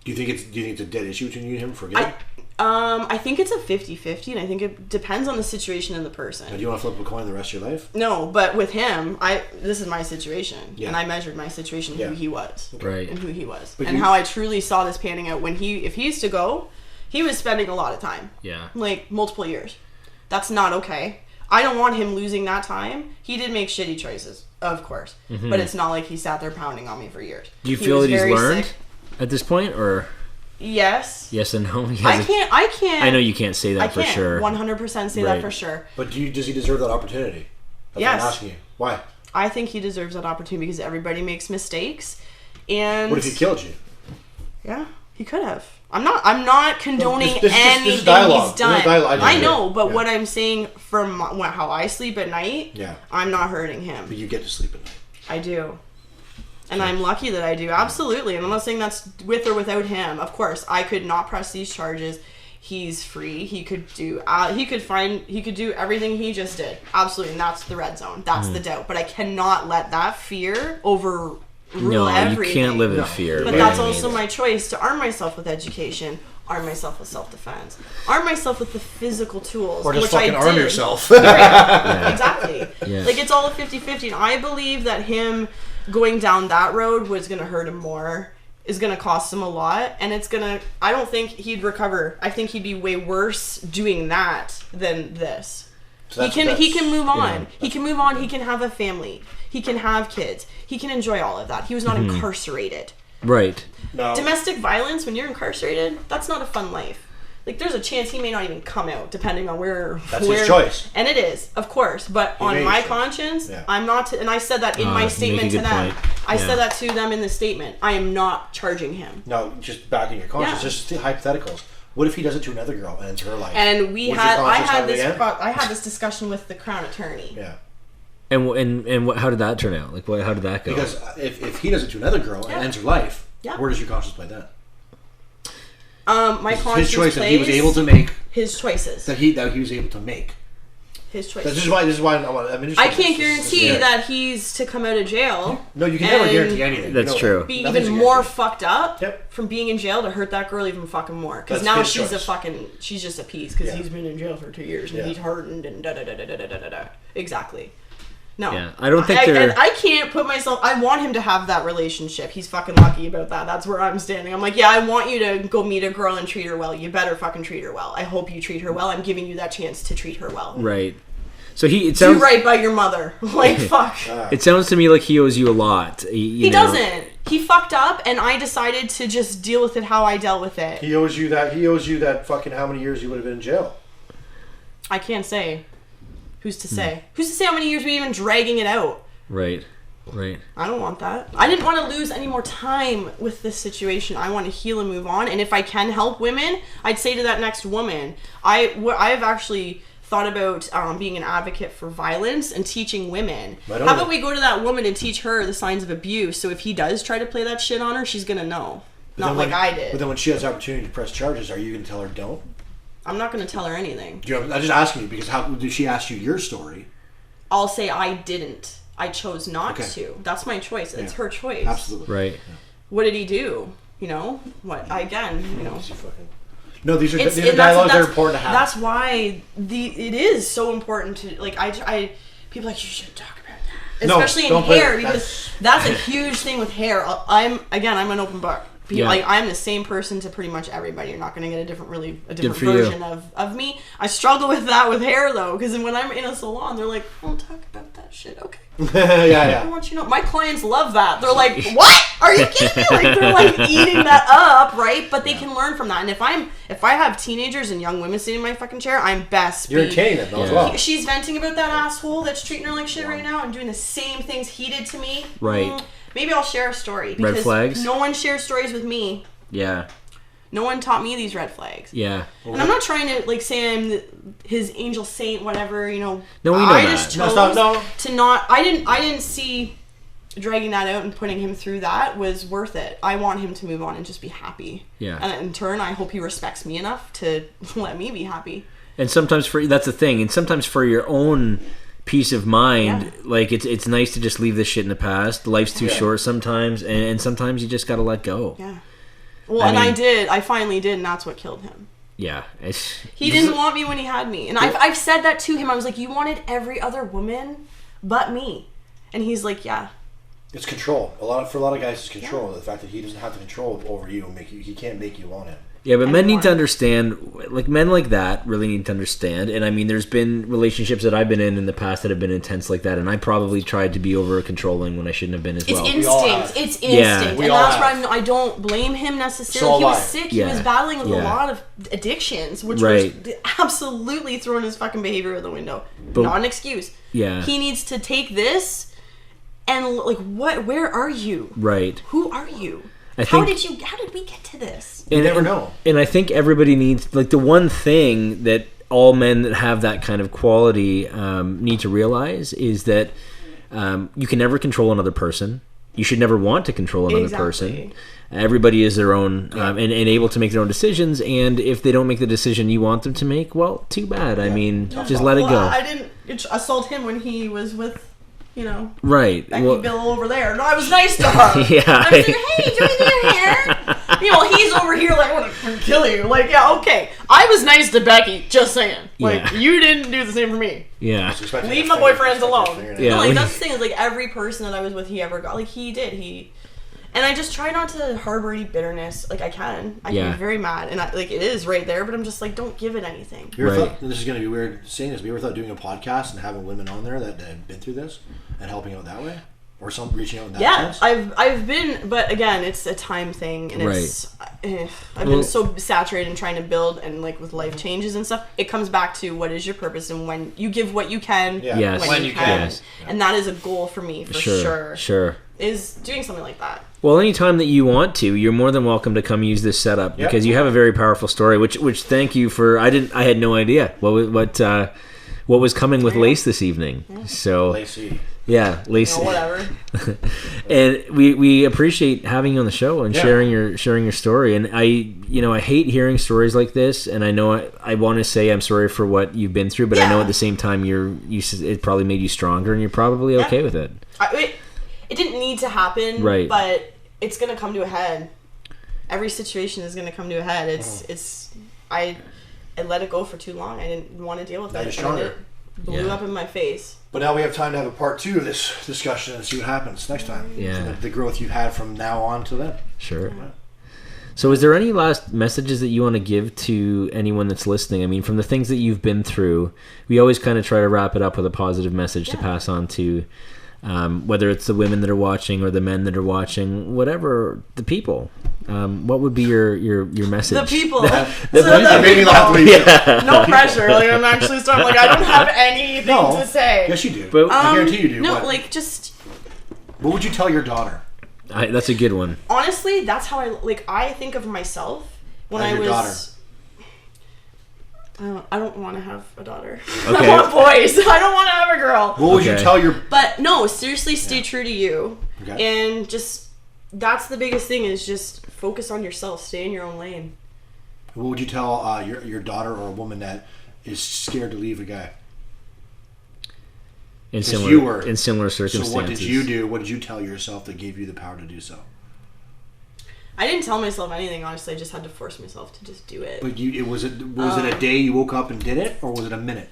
Do you think it's a dead issue between you and him for getting? I think it's a 50-50, and I think it depends on the situation and the person. Now, do you want to flip a coin the rest of your life? No, but with him, this is my situation, and I measured my situation, who he was, right, and who he was, and how I truly saw this panning out. If he used to go, he was spending a lot of time, like multiple years. That's not okay. I don't want him losing that time. He did make shitty choices, of course, but it's not like he sat there pounding on me for years. Do you feel that he's learned at this point, or? Yes. Yes and no. I can't. I know you can't say that for sure. 100% say that for sure. But does he deserve that opportunity? That's what I'm asking you. Why? I think he deserves that opportunity because everybody makes mistakes. And what if he killed you? Yeah, he could have. I'm not condoning anything he's done. I know, but what I'm saying from how I sleep at night, I'm not hurting him. But you get to sleep at night. I do. And I'm lucky that I do. Absolutely. And I'm not saying that's with or without him. Of course, I could not press these charges. He's free. He could do everything he just did. Absolutely. And that's the red zone. That's the doubt. But I cannot let that fear overrule everything. You can't live in fear. But that's also my choice to arm myself with education, arm myself with self-defense, arm myself with the physical tools. Or just fucking arm yourself. Exactly. Yeah. Like, it's all a 50-50. And I believe that him going down that road was going to hurt him more, is going to cost him a lot, and I don't think he'd recover. I think he'd be way worse doing that than this. So he can move on. He can move on. He can have a family. He can have kids. He can enjoy all of that. He was not incarcerated. Right. No. Domestic violence, when you're incarcerated, that's not a fun life. Like, there's a chance he may not even come out, depending on where. That's his choice. And it is, of course. But on my conscience, I'm not. And I said that in my statement to them. I said that to them in the statement. I am not charging him. No, just backing your conscience. Just hypotheticals. What if he does it to another girl and it's her life? And I had this discussion with the Crown Attorney. Yeah. And how did that turn out? Like, how did that go? Because if he does it to another girl and ends her life, where does your conscience play that? My conscience his choice plays that he was able to make. His choices that he was able to make. His choices. This is why I'm interested. I can't guarantee that he's to come out of jail. No, you can never guarantee anything. That's true. Be even more fucked up from being in jail to hurt that girl even fucking more. Because now she's she's just a piece because he's been in jail for 2 years and he's hardened and da-da-da-da-da-da-da-da. Exactly. No. Yeah, I don't think and I can't put myself. I want him to have that relationship. He's fucking lucky about that. That's where I'm standing. I'm like, I want you to go meet a girl and treat her well. You better fucking treat her well. I hope you treat her well. I'm giving you that chance to treat her well. Right. So it sounds do right by your mother. Like, fuck. It sounds to me like he owes you a lot. He doesn't. He fucked up, and I decided to just deal with it how I dealt with it. He owes you that fucking how many years you would have been in jail. I can't say. Who's to say? Who's to say how many years we even dragging it out? Right. I don't want that. I didn't want to lose any more time with this situation. I want to heal and move on. And if I can help women, I'd say to that next woman, I've actually thought about being an advocate for violence and teaching women. How about we go to that woman and teach her the signs of abuse, so if he does try to play that shit on her, she's going to know. Not like I did. But then when she has the opportunity to press charges, are you going to tell her don't? I'm not going to tell her anything. I'm just asking you, because how did she ask you your story? I'll say I didn't. I chose not to. That's my choice. It's her choice. Absolutely. Right. What did he do? You know? What? No, these are dialogues that are important to have. That's why it is so important to, like, people are like, you should talk about that. Especially in hair, because that's a huge thing with hair. I'm an open book. Like, I'm the same person to pretty much everybody. You're not going to get a different version of me. I struggle with that with hair, though, because when I'm in a salon, they're like, "Oh, talk about that shit, okay?" yeah. I want you to know. My clients love that. They're like, "What? Are you kidding me?" Like, they're like eating that up, right? But they can learn from that. And if I have teenagers and young women sitting in my fucking chair, I'm best. You're entertaining them as well. She's venting about that asshole that's treating her like shit right now and doing the same things he did to me. Right. Maybe I'll share a story, because red flags? No one shares stories with me. Yeah. No one taught me these red flags. Yeah. And I'm not trying to, like, say I'm his angel saint, whatever, you know. No, we know I that. just chose to not. I didn't see dragging that out and putting him through that was worth it. I want him to move on and just be happy. Yeah. And in turn, I hope he respects me enough to let me be happy. And sometimes that's the thing. And sometimes for your own peace of mind, like it's nice to just leave this shit in the past. Life's too short sometimes, and sometimes you just gotta let go. Yeah. Well, I finally did, and that's what killed him. Yeah. He didn't want me when he had me, and I've said that to him. I was like, you wanted every other woman but me, and he's like, yeah. It's control. For a lot of guys, it's control. The fact that he doesn't have the control over you, he can't make you want him. Yeah, but men need to understand, like, men like that really need to understand. And I mean, there's been relationships that I've been in the past that have been intense like that, and I probably tried to be over controlling when I shouldn't have been as well. It's instinct. It's instinct. Yeah. And that's why I don't blame him necessarily. He was sick. He was battling with a lot of addictions, which was absolutely throwing his fucking behavior out the window. Not an excuse. Yeah. He needs to take this and, like, where are you? Right. Who are you? How did we get to this? You never know. And I think everybody needs, like, the one thing that all men that have that kind of quality need to realize is that you can never control another person. You should never want to control another person. Everybody is their own and able to make their own decisions. And if they don't make the decision you want them to make, well, too bad. I mean, just let it go. I didn't assault him when he was with, you know, right. Becky Bill over there. No, I was nice to her. Yeah. I was like, hey, do you do your hair? You know, he's over here like, I want to kill you. Like, yeah, okay. I was nice to Becky, just saying. Like, you didn't do the same for me. Yeah. Leave my boyfriends alone. Yeah. No, like, that's the thing, is, like, every person that I was with, he ever got, like, he did. And I just try not to harbor any bitterness. Like, I can be very mad. And, it is right there, but I'm just like, don't give it anything. You ever thought, this is going to be weird saying this, but you ever thought doing a podcast and having women on there that had been through this and helping out that way? Or reaching out in that sense? I've been, but again, it's a time thing. And I've been so saturated in trying to build, and, like, with life changes and stuff, it comes back to what is your purpose and when you give what you can when you can. Yes. And that is a goal for me, for sure. Sure. Is doing something like that. Well, anytime that you want to, you're more than welcome to come use this setup because you have a very powerful story. Which thank you for. I had no idea what was coming with Lace this evening. Yeah. So Lacey. Yeah, Lacey. You know, whatever. And we appreciate having you on the show and sharing your story. And I hate hearing stories like this. And I know I want to say I'm sorry for what you've been through, but I know at the same time it probably made you stronger, and you're probably okay with it. It didn't need to happen, right? But it's gonna come to a head. Every situation is gonna come to a head. I let it go for too long. I didn't want to deal with it. And it blew up in my face. But now we have time to have a part 2 of this discussion and see what happens next time. Yeah. The growth you've had from now on to then. Sure. So is there any last messages that you want to give to anyone that's listening? I mean, from the things that you've been through, we always kind of try to wrap it up with a positive message to pass on to whether it's the women that are watching or the men that are watching, whatever, the people. What would be your message? The people. No pressure. Like, I'm actually starting. Like, I don't have anything to say. Yes, you do. But I guarantee you do. No, like, just. What would you tell your daughter? That's a good one. Honestly, that's how I think of myself when I was. Daughter. I don't want to have a daughter. Okay. I want boys. I don't want to have a girl. What would you tell your... But no, seriously, stay true to you. Okay. And just, that's the biggest thing, is just focus on yourself. Stay in your own lane. What would you tell your daughter or a woman that is scared to leave a guy? In similar circumstances. So what did you do? What did you tell yourself that gave you the power to do so? I didn't tell myself anything, honestly. I just had to force myself to just do it. But was it a day you woke up and did it, or was it a minute?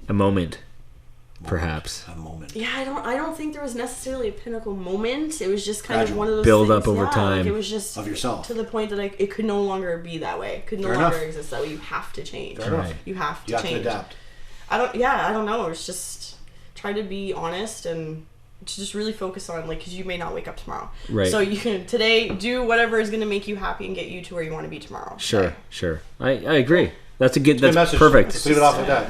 A moment, perhaps. A moment. Yeah, I don't think there was necessarily a pinnacle moment. It was just kind of one of those build things, up over time. Like, it was just of yourself to the point that it could no longer be that way. It could no longer exist that way. You have to change. Right. You have to change. You have to adapt. I don't know. It's just try to be honest and to just really focus on, like, because you may not wake up tomorrow. Right. So you can today do whatever is going to make you happy and get you to where you want to be tomorrow. Sure. I agree. That's that's perfect. Let's leave it off with that.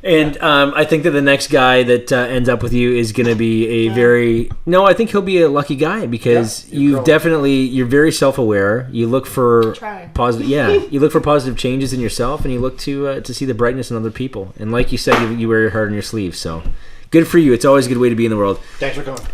And I think that the next guy that ends up with you is going to be I think he'll be a lucky guy, because you're very self-aware. You look for positive, you look for positive changes in yourself, and you look to see the brightness in other people. And like you said, you wear your heart on your sleeve. So good for you. It's always a good way to be in the world. Thanks for coming.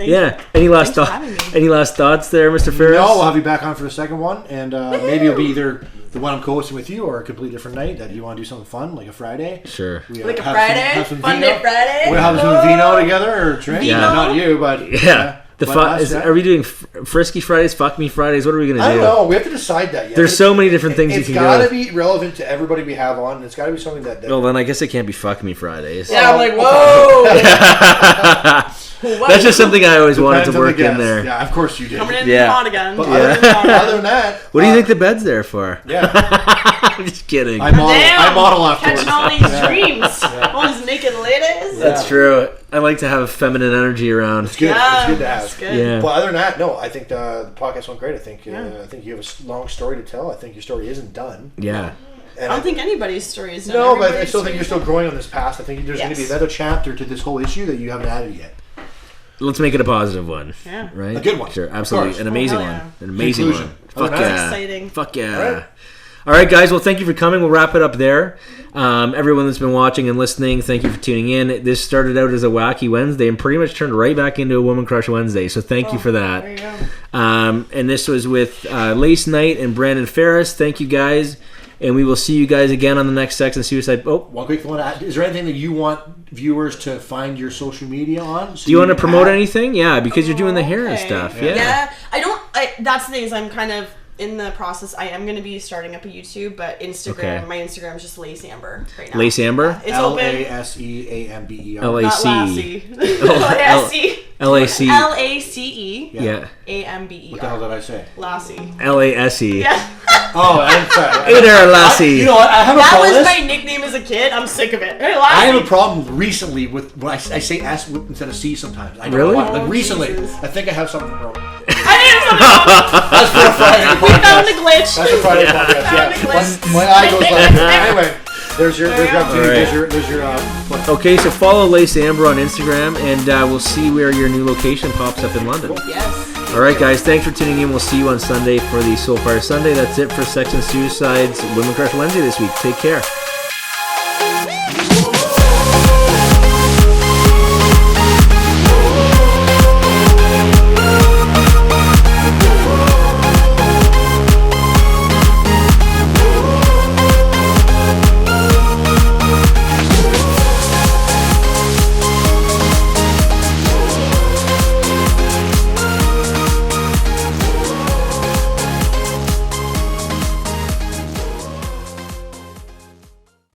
Any last thoughts there, Mr. Ferris? No, we'll have you back on for the second one, and maybe it'll be either the one I'm co-hosting with you or a completely different night that you want to do something fun, like a Friday. Sure. Like a Friday? Fun day Friday? We'll have some vino together, or drink. Yeah. Not you, but... Yeah. Are we doing Frisky Fridays, Fuck Me Fridays? What are we going to do? I don't know. We have to decide that yet. There's so many different things you can do. It's got to be relevant to everybody we have on, and it's got to be something that... Well, then I guess it can't be Fuck Me Fridays. Yeah, I'm like, whoa! That's just something I always wanted to work in there. Yeah, of course you did. Coming in hot again. But other than that... What do you think the bed's there for? Yeah. I'm just kidding. I model afterwards. Catching all these dreams. All these naked ladies. That's true. I like to have feminine energy around. It's good. It's good to have. It's good. Yeah. But other than that, no, I think the podcast went great. I think you have a long story to tell. I think your story isn't done. Yeah. And I don't think anybody's story is done. No, but I still think you're still growing on this path. I think there's going to be another chapter to this whole issue that you haven't added yet. Let's make it a positive one. Yeah. Right? A good one. Sure, absolutely. An amazing one. An amazing one. Fuck That's yeah. exciting. Fuck yeah. All right, guys. Well, thank you for coming. We'll wrap it up there. Everyone that's been watching and listening, thank you for tuning in. This started out as a wacky Wednesday and pretty much turned right back into a Woman Crush Wednesday. So thank you for that. There you go. And this was with Lace Knight and Brandon Ferris. Thank you, guys. And we will see you guys again on the next Sex and Suicide. Oh, one quick one. Is there anything that you want viewers to find your social media on? Do you want to promote anything? Yeah, because you're doing the hair and stuff. Yeah. That's the thing, is I'm kind of in the process. I am going to be starting up a YouTube, but Instagram, my Instagram is just Lace Amber right now. Lace Amber? It's open. LASEAMBER. LAC. LACE. Yeah. AMBER. What the hell did I say? Lassie. LASE. Yeah. Oh, I'm sorry. Hey there, Lassie. You know what? I have a problem. That was my nickname as a kid. I'm sick of it. Hey, Lassie. I have a problem recently with when I say S instead of C sometimes. I don't really? know why. Like Oh, recently, Jesus. I think I have something wrong. I did something. That's for a Friday podcast. We found a glitch. That's a Friday podcast. Found a Yeah. glitch. My eye goes like anyway. There's your opportunity. Right. There's your Okay, so follow Lace Amber on Instagram, and we'll see where your new location pops up in London. Yes. All right, guys, thanks for tuning in. We'll see you on Sunday for the Soulfire Sunday. That's it for Sex and Suicide's Women Crush Wednesday this week. Take care.